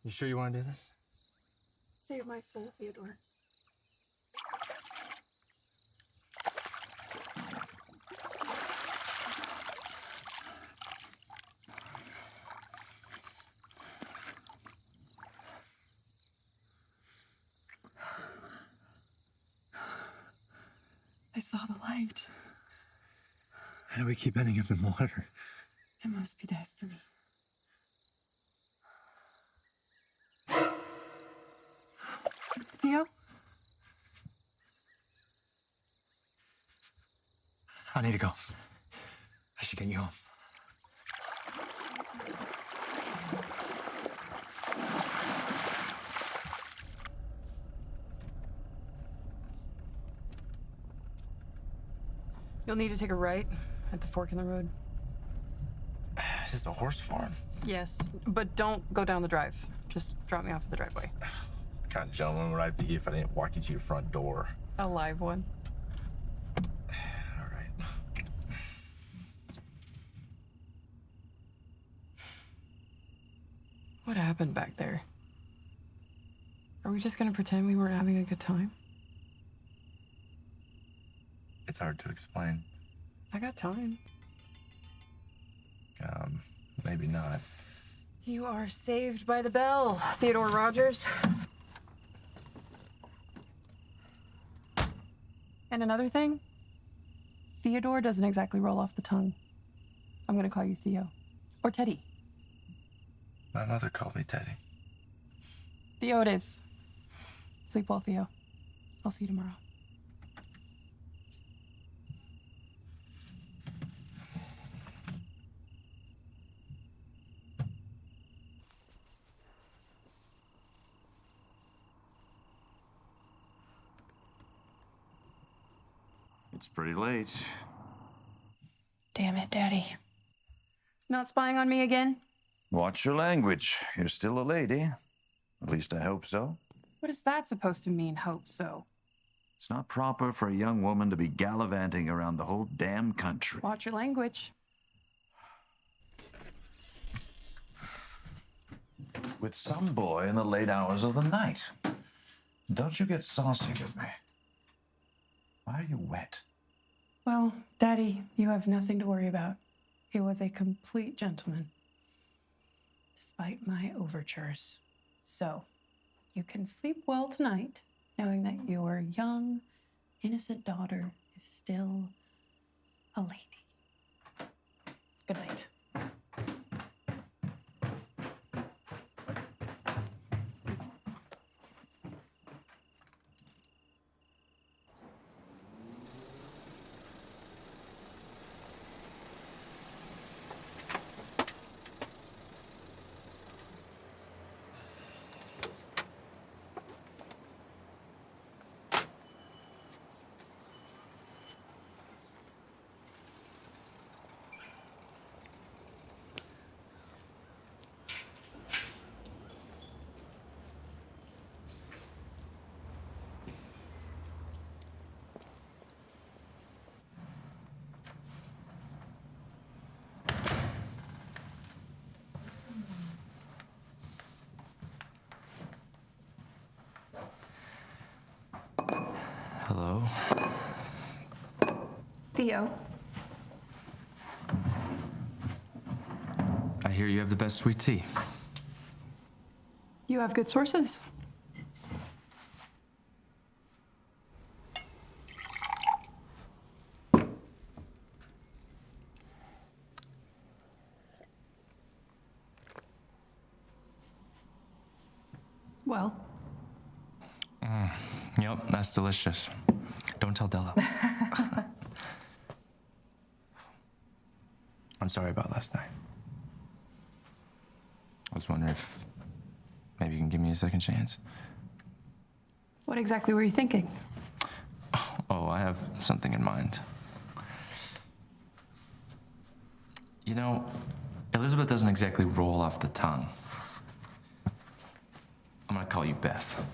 You sure you want to do this? Save my soul, Theodore. I saw the light. How do we keep ending up in water? It must be destiny. Theo? I need to go. I should get you home. You'll need to take a right at the fork in the road. Is this a horse farm? Yes, but don't go down the drive. Just drop me off at the driveway. What kind of gentleman would I be if I didn't walk you to your front door? A live one. All right. happened back there? Are we just gonna pretend we weren't having a good time? It's hard to explain. I got time. Maybe not. You are saved by the bell, Theodore Rogers. And another thing, Theodore doesn't exactly roll off the tongue. I'm gonna call you Theo. Or Teddy. My mother called me Teddy. Theo it is. Sleep well, Theo. I'll see you tomorrow. It's pretty late. Damn it, Daddy. Not spying on me again? Watch your language. You're still a lady. At least I hope so. What is that supposed to mean, hope so? It's not proper for a young woman to be gallivanting around the whole damn country. Watch your language. With some boy in the late hours of the night. Don't you get saucy with me. Why are you wet? Well, Daddy, you have nothing to worry about. He was a complete gentleman, despite my overtures. So, you can sleep well tonight, knowing that your young, innocent daughter is still a lady. Good night. Hello? Theo. I hear you have the best sweet tea. You have good sources. Well, Yep, that's delicious. Don't tell Della. I'm sorry about last night. I was wondering if maybe you can give me a second chance. what exactly were you thinking? Oh, I have something in mind. You know, Elizabeth doesn't exactly roll off the tongue. I'm gonna call you Beth.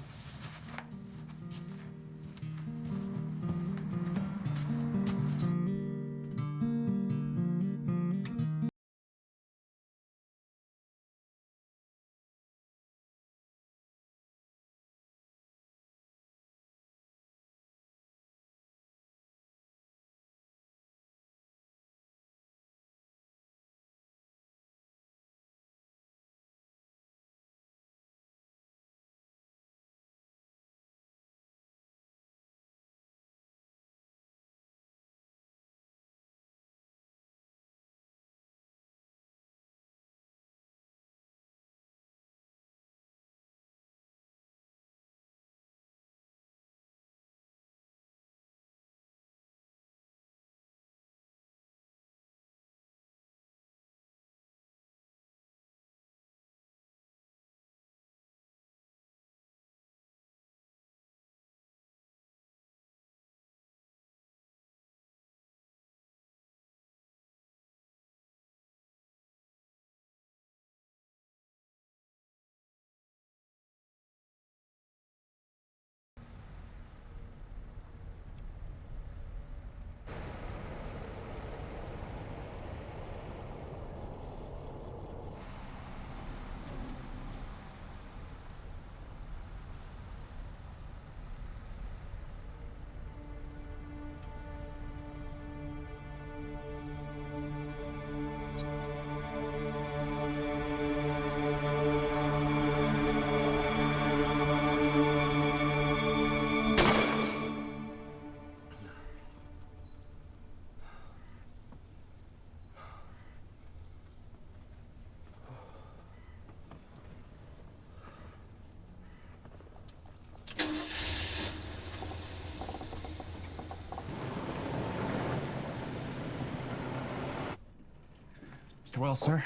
Mr. Wells, sir,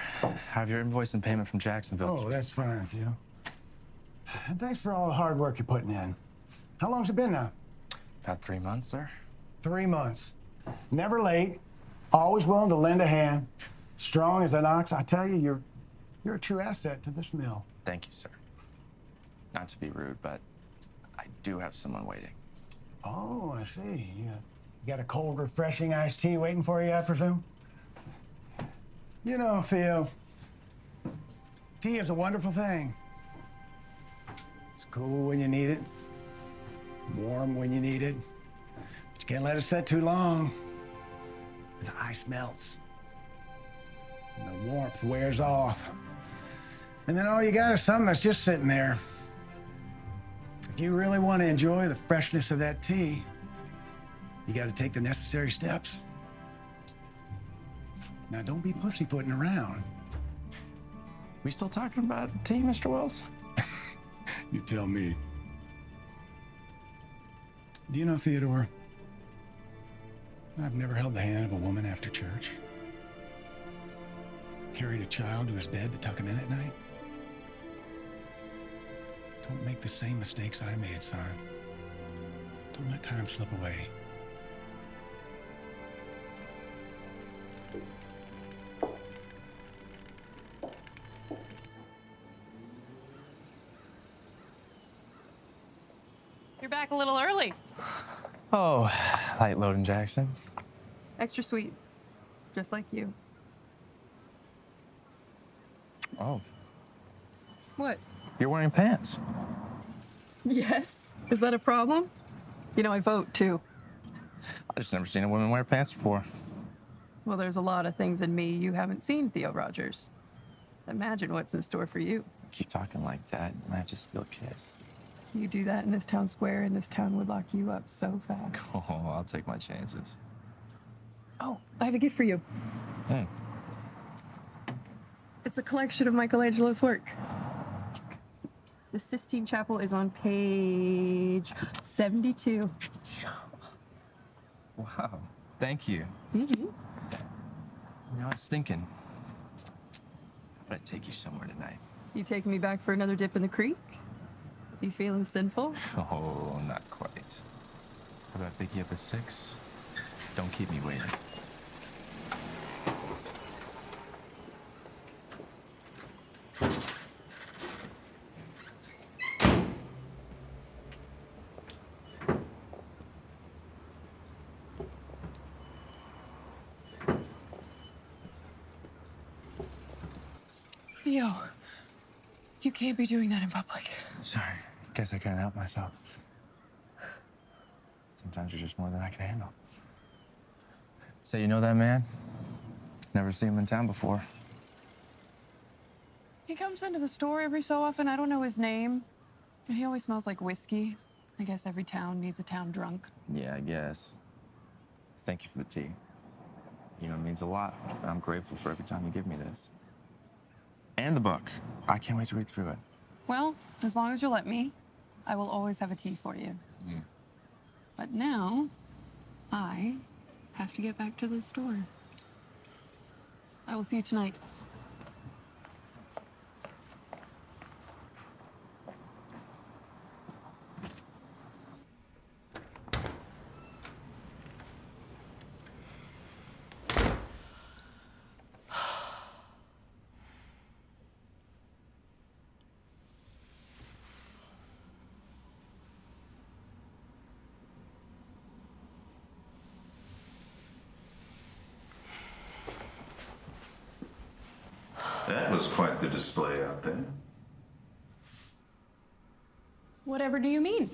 have your invoice and payment from Jacksonville. Oh, that's fine, Theo. And thanks for all the hard work you're putting in. How long's it been now? About 3 months, sir. 3 months. Never late. Always willing to lend a hand. Strong as an ox. I tell you, you're a true asset to this mill. Thank you, sir. Not to be rude, but I do have someone waiting. Oh, I see. You got a cold, refreshing iced tea waiting for you, I presume? You know, Theo, tea is a wonderful thing. It's cool when you need it, warm when you need it, but you can't let it set too long. The ice melts, and the warmth wears off. And then all you got is something that's just sitting there. If you really want to enjoy the freshness of that tea, you got to take the necessary steps. Now, don't be pussyfooting around. We still talking about tea, Mr. Wells? You tell me. Do you know, Theodore, I've never held the hand of a woman after church. Carried a child to his bed to tuck him in at night. Don't make the same mistakes I made, son. Don't let time slip away. You're back a little early. Oh, light loading, Jackson. Extra sweet. Just like you. Oh, What? you're wearing pants. Yes. Is that a problem? You know, I vote too. I just never seen a woman wear pants before. Well, there's a lot of things in me you haven't seen, Theo Rogers. Imagine what's in store for you. Keep talking like that, and I just spill kiss. You do that in this town square, and this town would lock you up so fast. Oh, I'll take my chances. Oh, I have a gift for you. Hmm. It's a collection of Michelangelo's work. The Sistine Chapel is on page 72. Wow, thank you. Mm-hmm. You know, I was thinking, how about I take you somewhere tonight? You taking me back for another dip in the creek? You feeling sinful? Oh, not quite. How about I pick you up at 6? Don't keep me waiting. Theo, you can't be doing that in public. Sorry, guess I couldn't help myself. Sometimes you're just more than I can handle. So you know that man? Never seen him in town before. He comes into the store every so often. I don't know his name. He always smells like whiskey. I guess every town needs a town drunk. Yeah, I guess. Thank you for the tea. You know, it means a lot. I'm grateful for every time you give me this. And the book. I can't wait to read through it. Well, as long as you'll let me, I will always have a tea for you. Mm. But now, I have to get back to the store. I will see you tonight. That was quite the display out there. Whatever do you mean?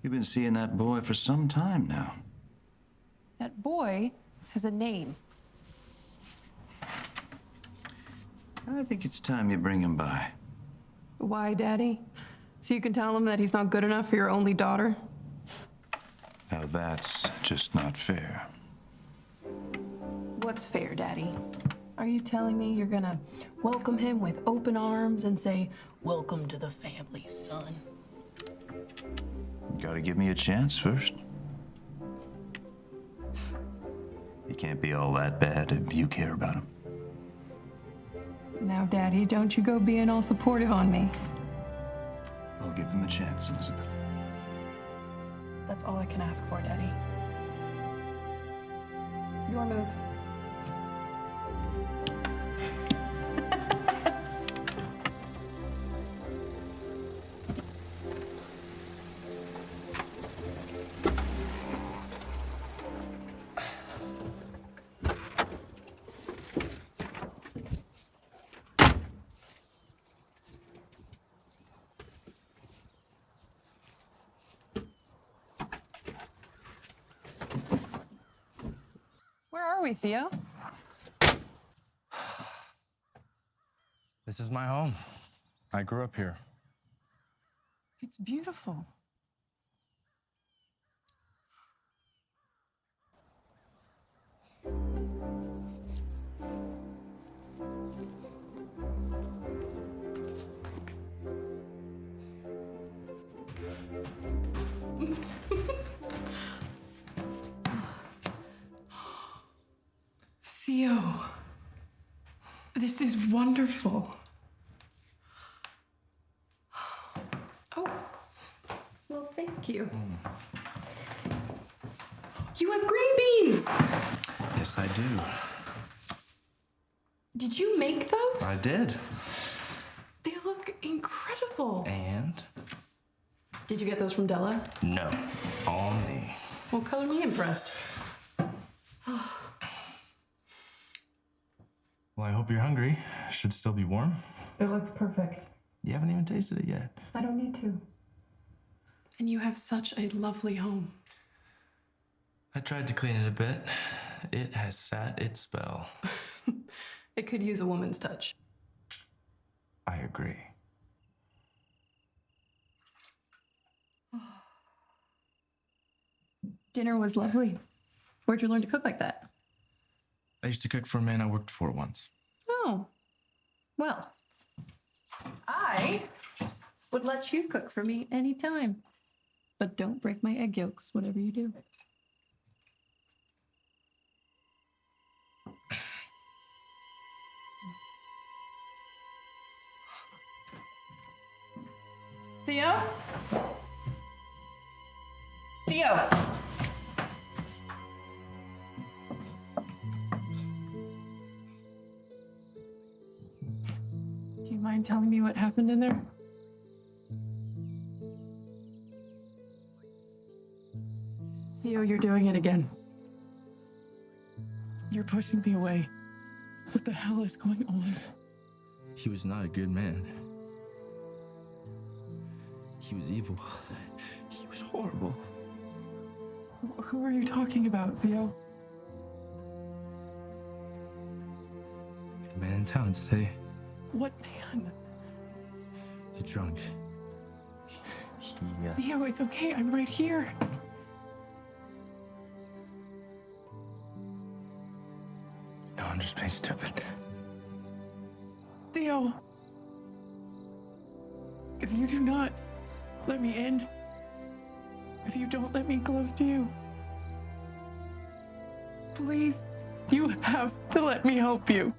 You've been seeing that boy for some time now. That boy has a name. I think it's time you bring him by. Why, Daddy? So you can tell him that he's not good enough for your only daughter? Now that's just not fair. What's fair, Daddy? Are you telling me you're gonna welcome him with open arms and say, "Welcome to the family, son"? You gotta give me a chance first. He can't be all that bad if you care about him. Now, Daddy, don't you go being all supportive on me. I'll give him a chance, Elizabeth. That's all I can ask for, Daddy. Your move. Where are we, Theo? This is my home. I grew up here. It's beautiful. Theo, this is wonderful. Oh, well, thank you. You have green beans! Yes, I do. Did you make those? I did. They look incredible. And? Did you get those from Della? No, all me. Well, color me impressed. Well, I hope you're hungry. Should still be warm. It looks perfect. You haven't even tasted it yet. I don't need to. And you have such a lovely home. I tried to clean it a bit. It has sat its spell. It could use a woman's touch. I agree. Dinner was lovely. Where'd you learn to cook like that? I used to cook for a man I worked for once. Oh, well, I would let you cook for me anytime. But don't break my egg yolks, whatever you do. Theo? Theo! Do you mind telling me what happened in there? Theo, you're doing it again. You're pushing me away. What the hell is going on? He was not a good man. He was evil. He was horrible. Who are you talking about, Theo? The man in town today. What man? The drunk. He Theo, it's okay. I'm right here. No, I'm just being stupid. Theo! If you do not let me in, if you don't let me close to you, please, you have to let me help you.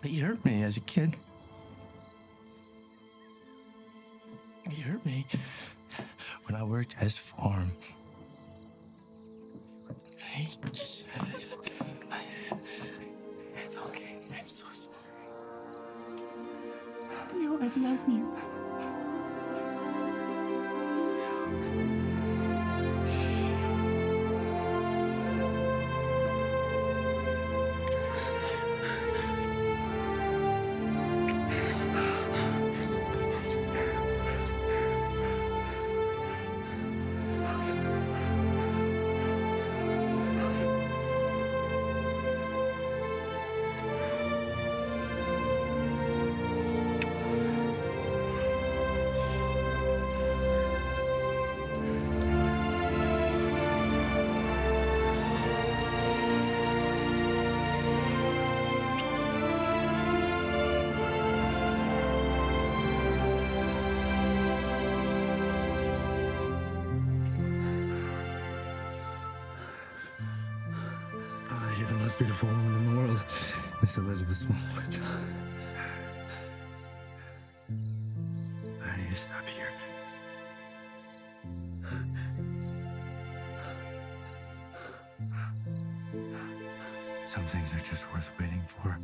He hurt me as a kid. He hurt me when I worked at his farm. It's okay. It's okay. I'm so sorry. Theo, I love you. You're the most beautiful woman in the world, Miss Elizabeth Smallwood. I need to stop here. Some things are just worth waiting for.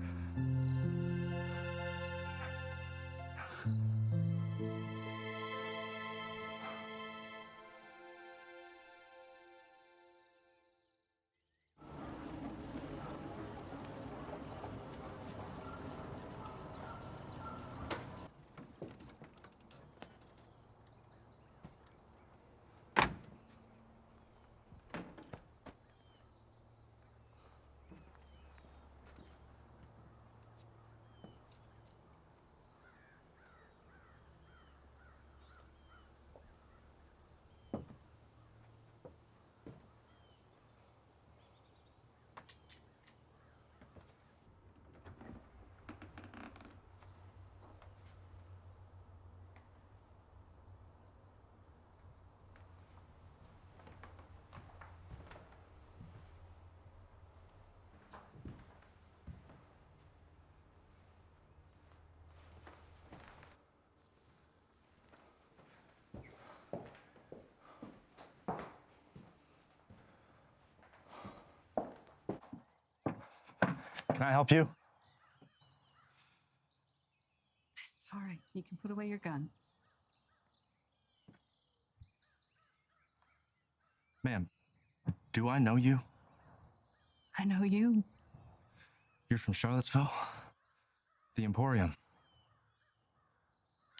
Can I help you? It's all right. You can put away your gun. Ma'am, do I know you? I know you. You're from Charlottesville? The Emporium.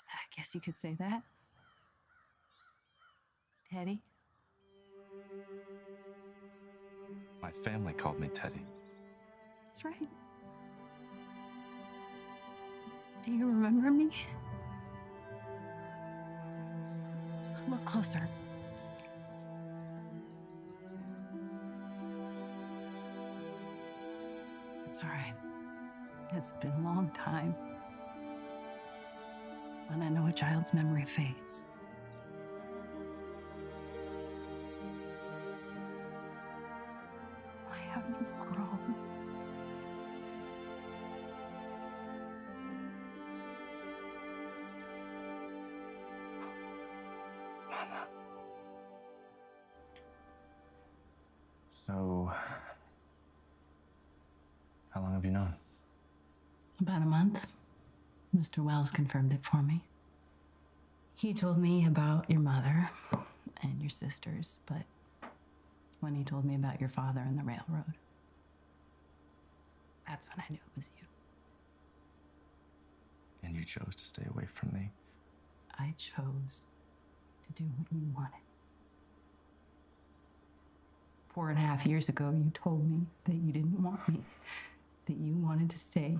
I guess you could say that. Teddy? My family called me Teddy. That's right. Do you remember me? Look closer. It's all right. It's been a long time. And I know a child's memory fades. My, how you've grown. Mama. So, how long have you known? About a month. Mr. Wells confirmed it for me. He told me about your mother and your sisters, but when he told me about your father and the railroad, that's when I knew it was you. And you chose to stay away from me. I chose to do what you wanted. 4.5 years ago, you told me that you didn't want me, that you wanted to stay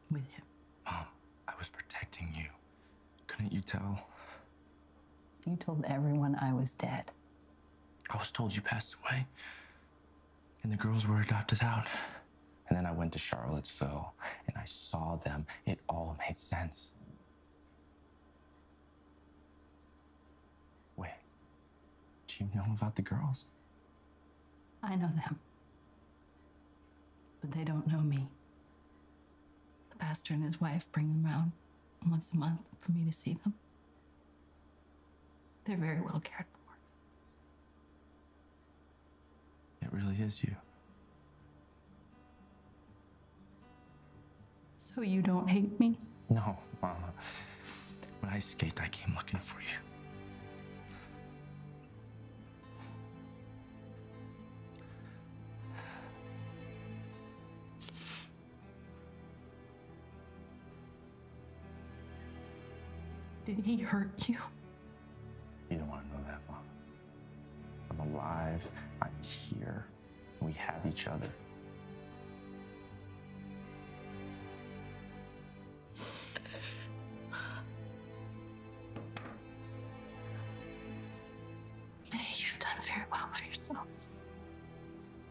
with him. Mom, I was protecting you. Couldn't you tell? You told everyone I was dead. I was told you passed away. And the girls were adopted out. And then I went to Charlottesville and I saw them. It all made sense. Wait, do you know about the girls? I know them, but they don't know me. The pastor and his wife bring them around once a month for me to see them. They're very well cared for. It really is you. So you don't hate me? No, Mama. When I escaped, I came looking for you. Did he hurt you? You don't want to know that, Mom. I'm alive. I'm here. We have each other. You've done very well for yourself.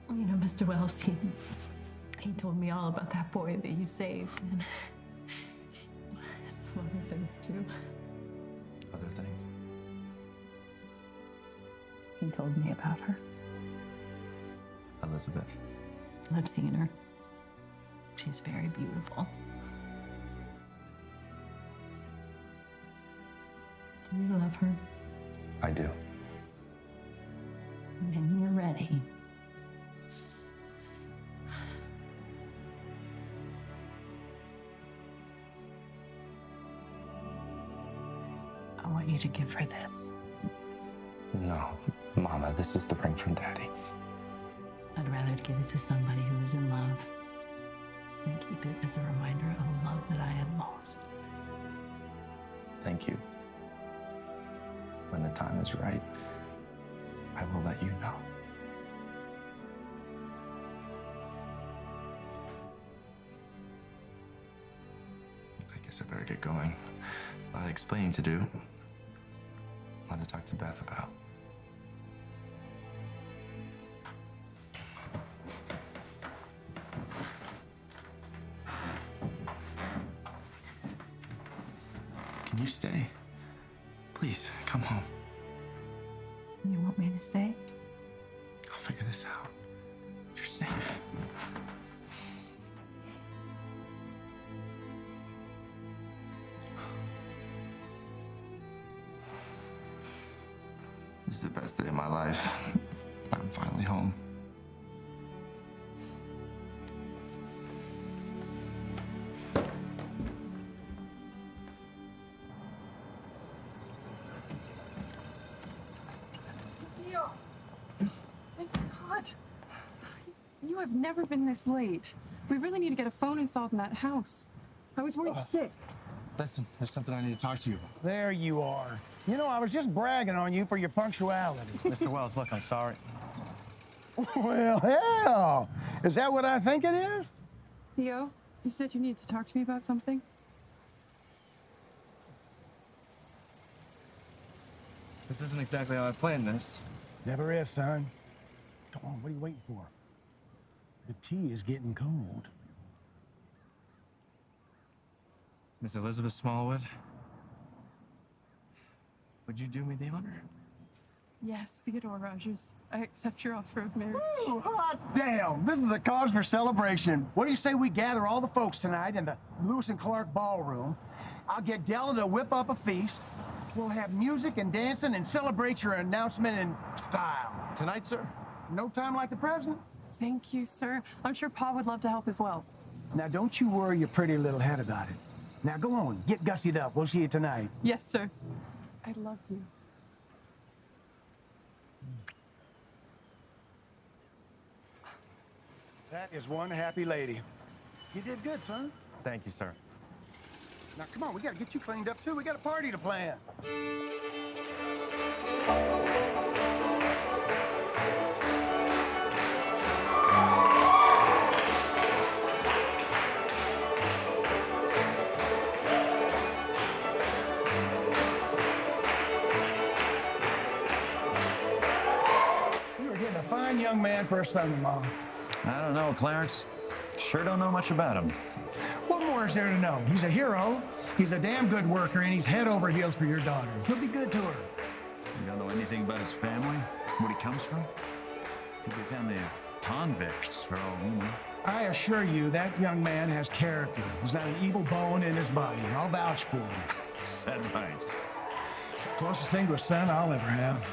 You know, Mr. Wells, he told me all about that boy that you saved and some other things too. Other things? He told me about her. Elizabeth. I've seen her. She's very beautiful. Do you love her? I do. When you're ready. I want you to give her this. No, Mama, this is the ring from Daddy. I'd rather give it to somebody who is in love than keep it as a reminder of a love that I had lost. Thank you. When the time is right, I will let you know. I guess I better get going. A lot of explaining to do. A lot to talk to Beth about. Can you stay? Please, come home. You want me to stay? I'll figure this out. You're safe. This is the best day of my life. I'm finally home. Thank God. You have never been this late. We really need to get a phone installed in that house. I was worried sick. Listen, there's something I need to talk to you about. There you are. You know, I was just bragging on you for your punctuality. Mr. Wells, look, I'm sorry. Well, hell, is that what I think it is? Theo, you said you needed to talk to me about something? This isn't exactly how I planned this. Never is, son. Come on, what are you waiting for? The tea is getting cold. Miss Elizabeth Smallwood, would you do me the honor? Yes, Theodore Rogers. I accept your offer of marriage. Ooh, hot damn! This is a cause for celebration. What do you say we gather all the folks tonight in the Lewis and Clark ballroom? I'll get Della to whip up a feast. We'll have music and dancing and celebrate your announcement in style. Tonight, sir? No time like the present. Thank you, sir. I'm sure Pa would love to help as well. Now, don't you worry your pretty little head about it. Now, go on. Get gussied up. We'll see you tonight. Yes, sir. I love you. That is one happy lady. You did good, son. Thank you, sir. Now, come on. We got to get you cleaned up, too. We got a party to plan. You were getting a fine young man for a son-in-law. I don't know, Clarence. Sure don't know much about him. What more is there to know? He's a hero. He's a damn good worker, and he's head over heels for your daughter. He'll be good to her. You don't know anything about his family? Where he comes from? Could be a family of convicts, for all we know. I assure you, that young man has character. There's not an evil bone in his body. I'll vouch for him. Said right. Closest thing to a son I'll ever have.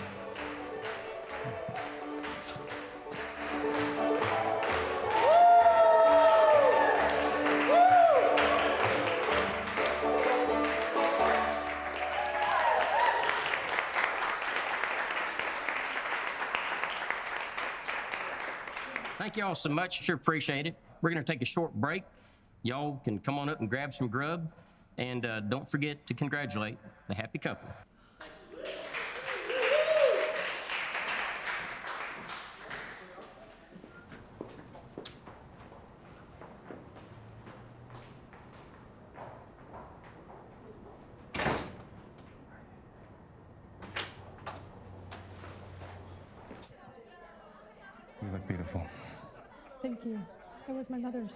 Thank y'all so much. Sure appreciate it. We're going to take a short break. Y'all can come on up and grab some grub. And don't forget to congratulate the happy couple. You look beautiful. Thank you. That was my mother's.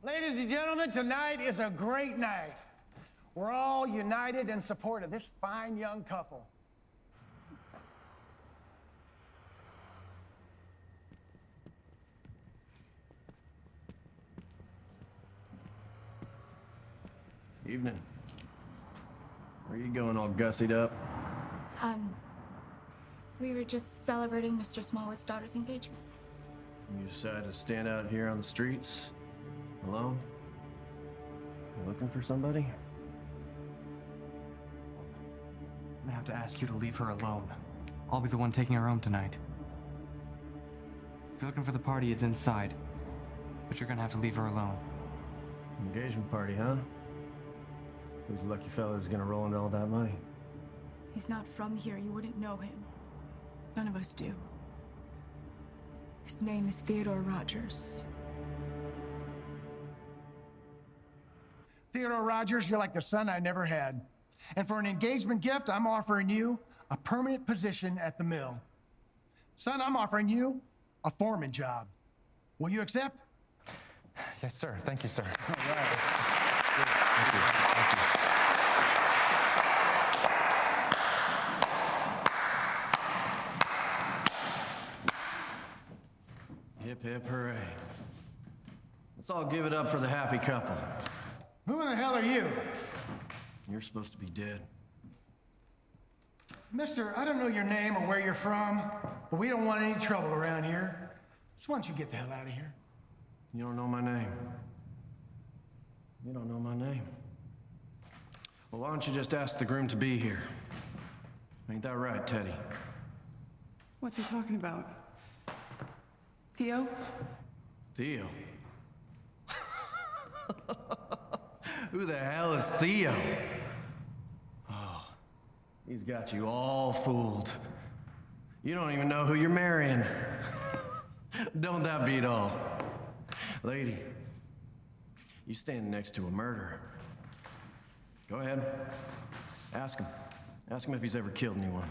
Ladies and gentlemen, tonight is a great night. We're all united in support of this fine young couple. Evening. Where are you going all gussied up? We were just celebrating Mr. Smallwood's daughter's engagement. You decided to stand out here on the streets? Alone? You looking for somebody? I'm gonna have to ask you to leave her alone. I'll be the one taking her home tonight. If you're looking for the party, it's inside. But you're gonna have to leave her alone. Engagement party, huh? Who's the lucky fellow who's gonna roll into all that money? He's not from here. You wouldn't know him. None of us do. His name is Theodore Rogers. Theodore Rogers, you're like the son I never had. And for an engagement gift, I'm offering you a permanent position at the mill. Son, I'm offering you a foreman job. Will you accept? Yes, sir. Thank you, sir. All right. Thank you. Hip, hip, hooray. Let's all give it up for the happy couple. Who the hell are you? You're supposed to be dead. Mister, I don't know your name or where you're from, but we don't want any trouble around here. So why don't you get the hell out of here? You don't know my name. You don't know my name. Well, why don't you just ask the groom to be here? Ain't that right, Teddy? What's he talking about? Theo? Theo? Who the hell is Theo? Oh, he's got you all fooled. You don't even know who you're marrying. Don't that beat all? Lady, you stand next to a murderer. Go ahead. Ask him. Ask him if he's ever killed anyone.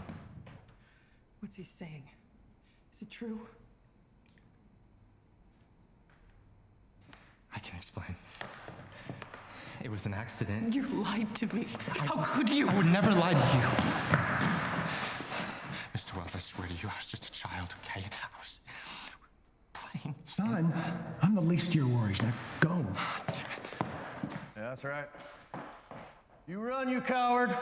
What's he saying? Is it true? I can explain. It was an accident. You lied to me. How could you? I would never lie to you. Mr. Wells, I swear to you, I was just a child, okay? I was playing. Son, I'm the least of your worries. Now go. Yeah, that's right. You run, you coward.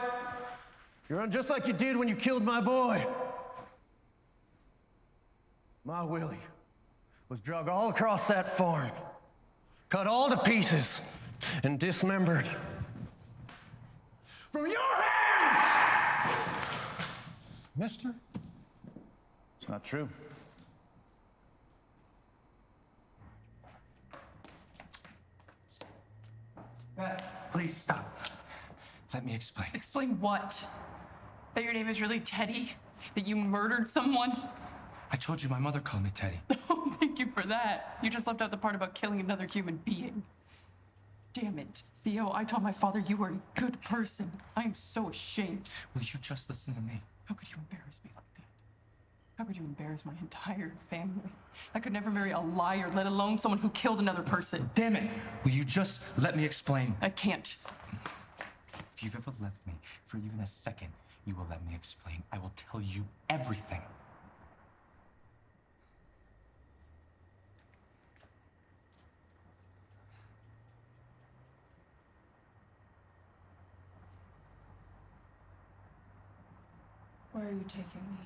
You run just like you did when you killed my boy. My Willie was dragged all across that farm, cut all to pieces, and dismembered. From your hands! Mister? It's not true. Beth, please stop. Let me explain. Explain what? That your name is really Teddy? That you murdered someone? I told you my mother called me Teddy. Oh, thank you for that. You just left out the part about killing another human being. Damn it. Theo, I told my father you were a good person. I am so ashamed. Will you just listen to me? How could you embarrass me like that? How could you embarrass my entire family? I could never marry a liar, let alone someone who killed another person. Damn it! Will you just let me explain? I can't. If you've ever left me for even a second, you will let me explain. I will tell you everything. Where are you taking me?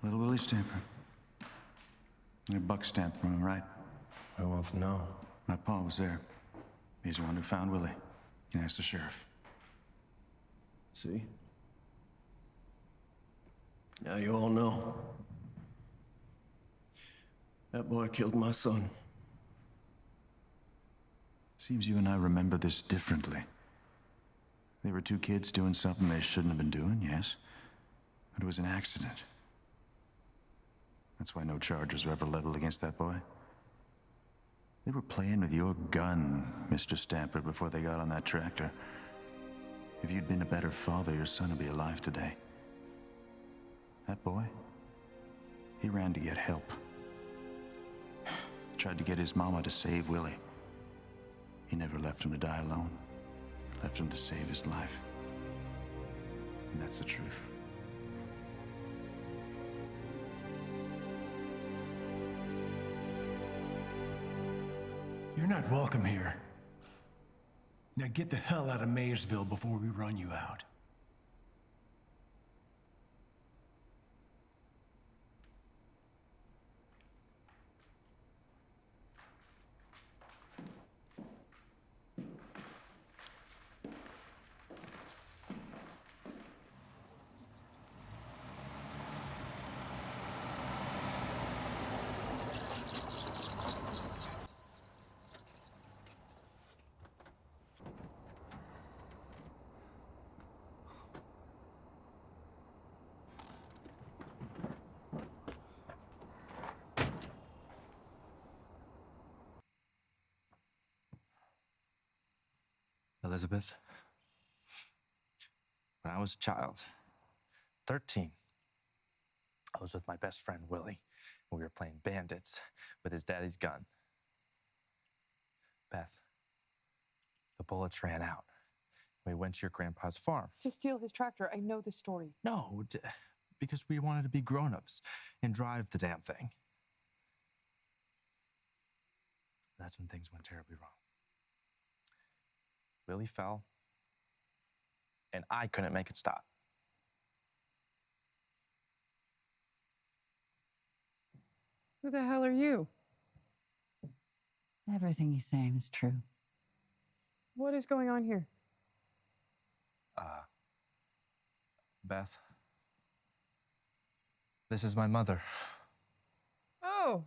Little Willie Stamper. Your buck stamp, am I right? Who wants to know? My pa was there. He's the one who found Willie. You can ask the sheriff. See? Now you all know. That boy killed my son. Seems you and I remember this differently. They were two kids doing something they shouldn't have been doing, yes. But it was an accident. That's why no charges were ever leveled against that boy. They were playing with your gun, Mr. Stamper, before they got on that tractor. If you'd been a better father, your son would be alive today. That boy, he ran to get help. Tried to get his mama to save Willie. He never left him to die alone. Left him to save his life. And that's the truth. You're not welcome here. Now get the hell out of Maysville before we run you out. Elizabeth, when I was a child, 13, I was with my best friend, Willie, and we were playing bandits with his daddy's gun. Beth, the bullets ran out. We went to your grandpa's farm. To steal his tractor. I know the story. No, because we wanted to be grown-ups and drive the damn thing. That's when things went terribly wrong. Willie fell, and I couldn't make it stop. Who the hell are you? Everything he's saying is true. What is going on here? Beth, this is my mother. Oh.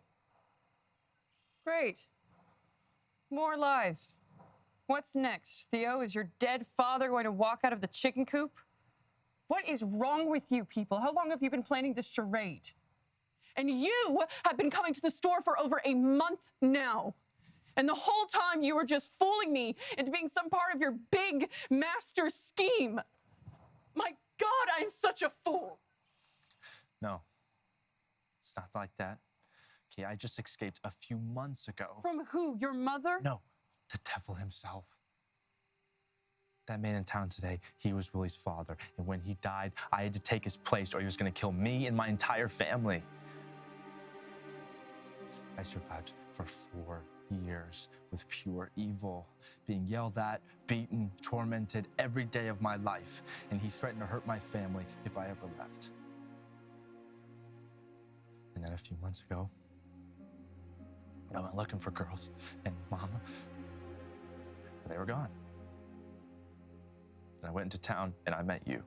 Great. More lies. What's next, Theo? Is your dead father going to walk out of the chicken coop? What is wrong with you people? How long have you been planning this charade? And you have been coming to the store for over a month now. And the whole time you were just fooling me into being some part of your big master scheme. My God, I'm such a fool. No, it's not like that. Okay, I just escaped a few months ago. From who? Your mother? No, the devil himself. That man in town today, he was Willie's father. And when he died, I had to take his place or he was gonna kill me and my entire family. I survived for 4 years with pure evil, being yelled at, beaten, tormented every day of my life. And he threatened to hurt my family if I ever left. And then a few months ago, I went looking for girls and Mama, but they were gone. And I went into town and I met you.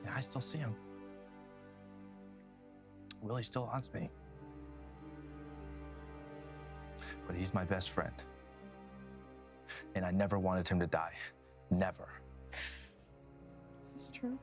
And I still see him. Willie still haunts me. But he's my best friend. And I never wanted him to die. Never. Is this true?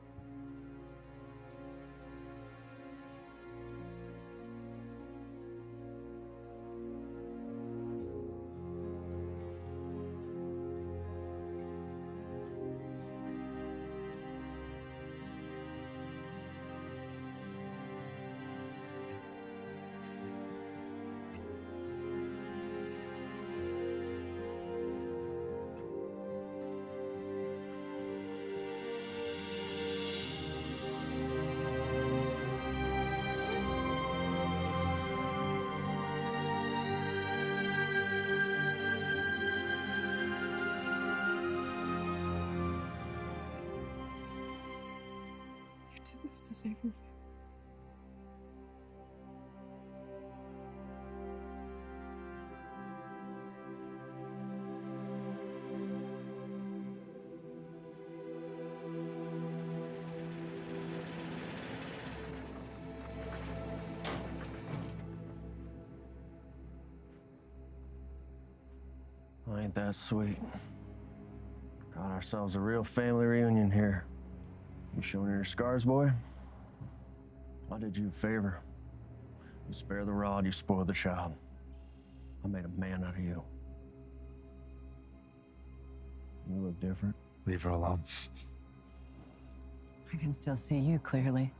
This to save your family. Well, ain't that sweet? Got ourselves a real family reunion here. You showing your scars, boy? I did you a favor. You spare the rod, you spoil the child. I made a man out of you. You look different. Leave her alone. I can still see you clearly.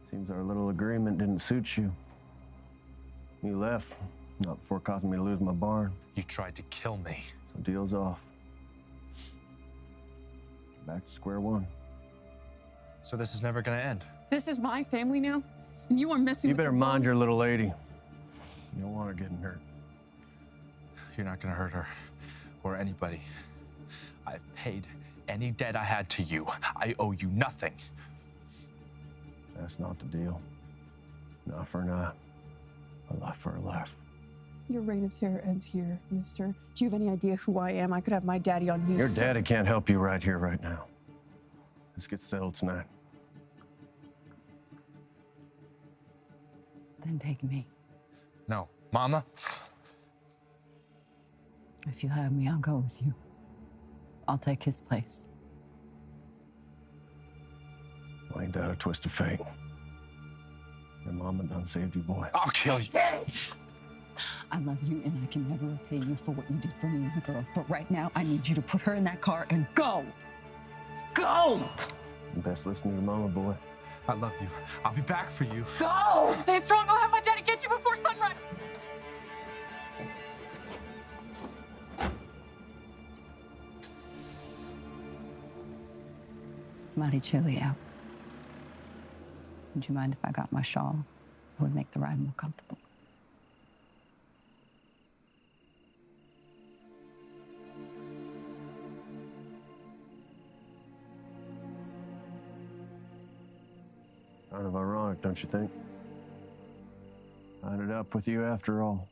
Seems our little agreement didn't suit you. You left, not before causing me to lose my barn. You tried to kill me. So deal's off. Back to square one. So this is never gonna end. This is my family now, and you are messing You with better the mind your little lady. You don't want her getting hurt. You're not gonna hurt her or anybody. I've paid any debt I had to you. I owe you nothing. That's not the deal. An eye for an eye, a life for a life. Your reign of terror ends here, mister. Do you have any idea who I am? I could have my daddy on you. Your daddy can't help you right here, right now. Let's get settled tonight. Then take me. No, Mama. If you have me, I'll go with you. I'll take his place. Well, ain't that a twist of fate? Your mama done saved you, boy. I'll kill you. I love you, and I can never repay you for what you did for me and the girls. But right now, I need you to put her in that car and go. Go! You best listen to your mama, boy. I love you. I'll be back for you. Go! Stay strong. I'll have my daddy get you before sunrise. It's mighty chilly out. Would you mind if I got my shawl? It would make the ride more comfortable. Kind of ironic, don't you think? I ended up with you after all.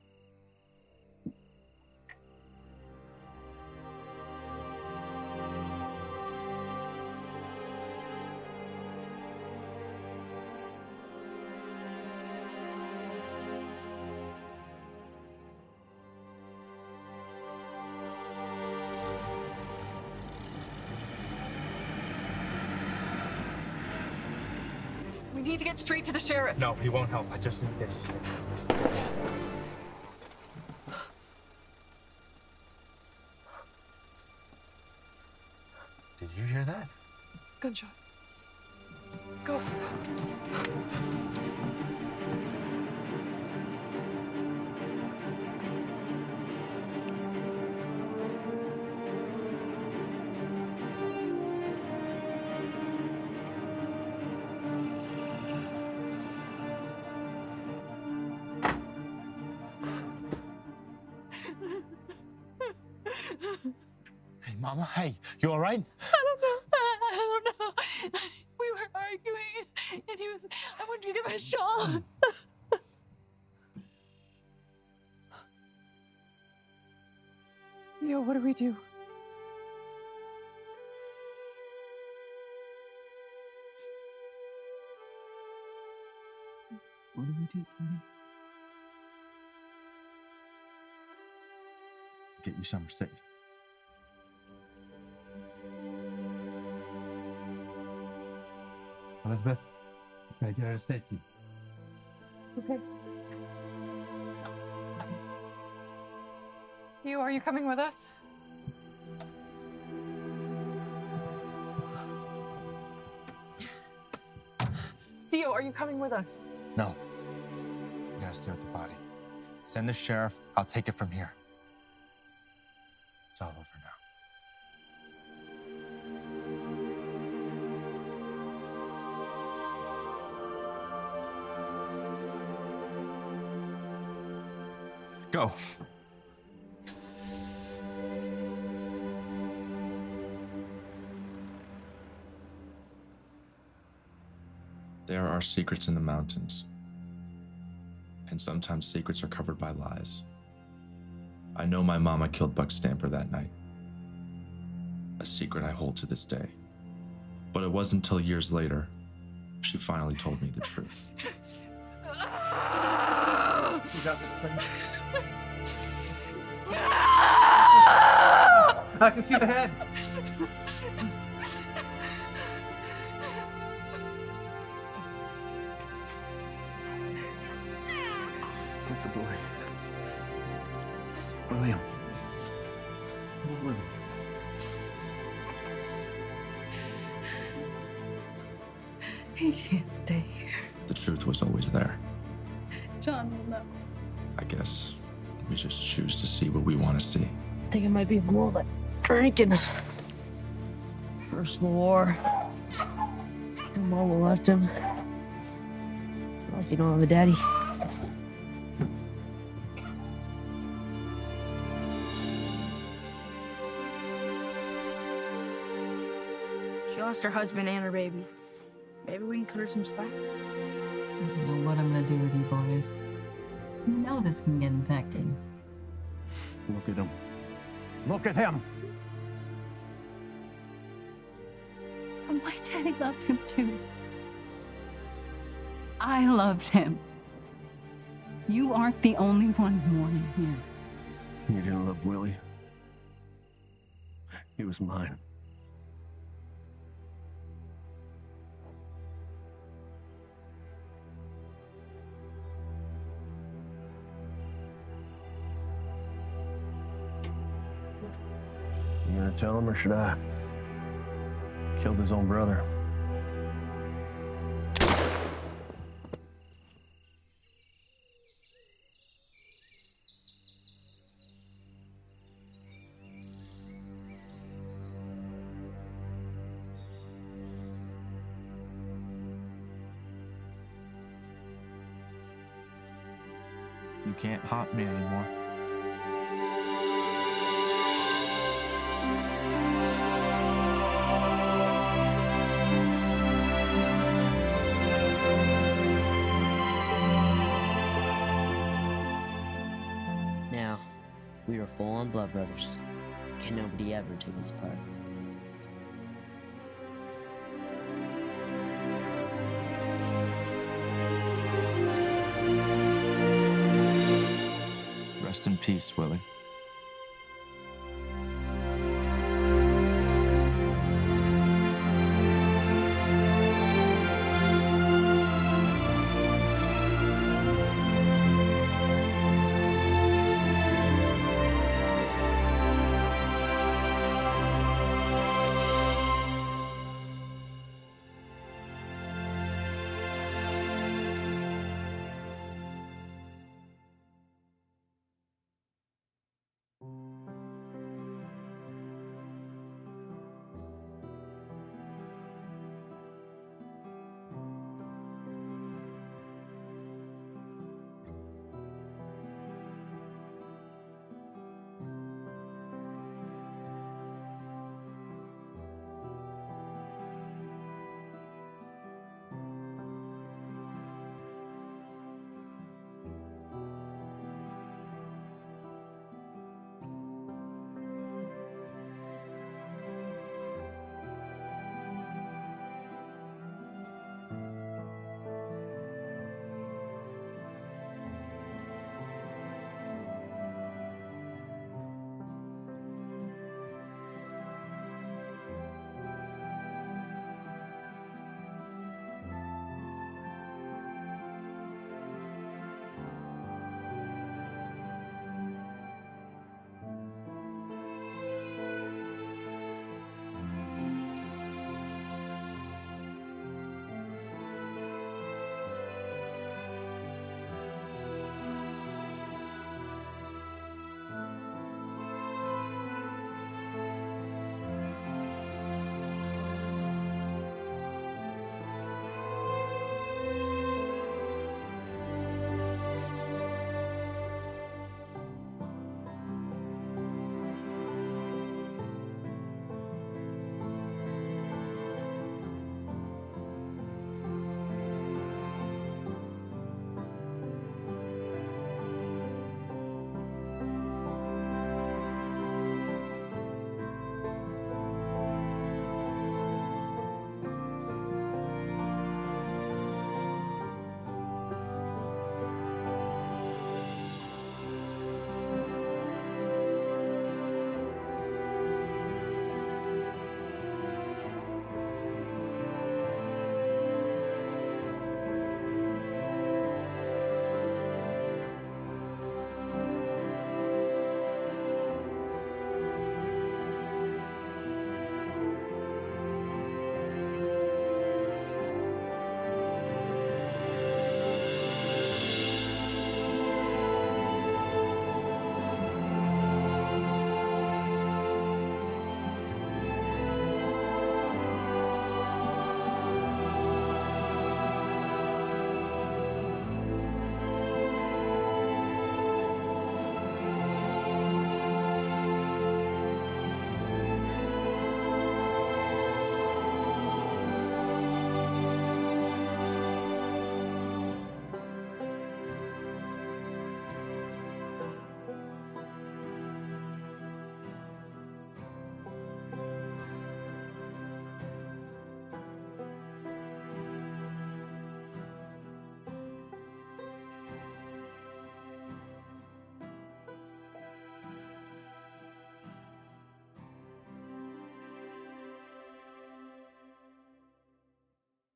We need to get straight to the sheriff. No, he won't help. I just need this. Did you hear that? Gunshot. Go. Hey, Mama. Hey, you all right? I don't know. We were arguing, and I wanted to get my shawl. Yo, what do we do? What do we do, Freddie? Get you somewhere safe. Elizabeth, we gotta get her to safety. Okay. You, are you coming with us? Theo, are you coming with us? No. You gotta stay with the body. Send the sheriff. I'll take it from here. It's all over now. Go. There are secrets in the mountains, and sometimes secrets are covered by lies. I know my mama killed Buck Stamper that night, a secret I hold to this day. But it wasn't until years later she finally told me the truth. You got this thing. I can see the head. That's a boy. William. William. He can't stay here. The truth was always there. John will know. I guess we just choose to see what we want to see. I think it might be more like drinking. First the war. Your mama left him. Like you don't have a daddy. She lost her husband and her baby. Maybe we can cut her some slack. I don't know what I'm gonna do with you boys. You know this can get infected. Look at him. Look at him. And my daddy loved him too. I loved him. You aren't the only one mourning here. You didn't love Willie. He was mine. You gonna tell him or should I? Killed his own brother. You can't haunt me anymore. Now, we are full-on blood brothers. Can nobody ever take us apart? Rest in peace, Willie.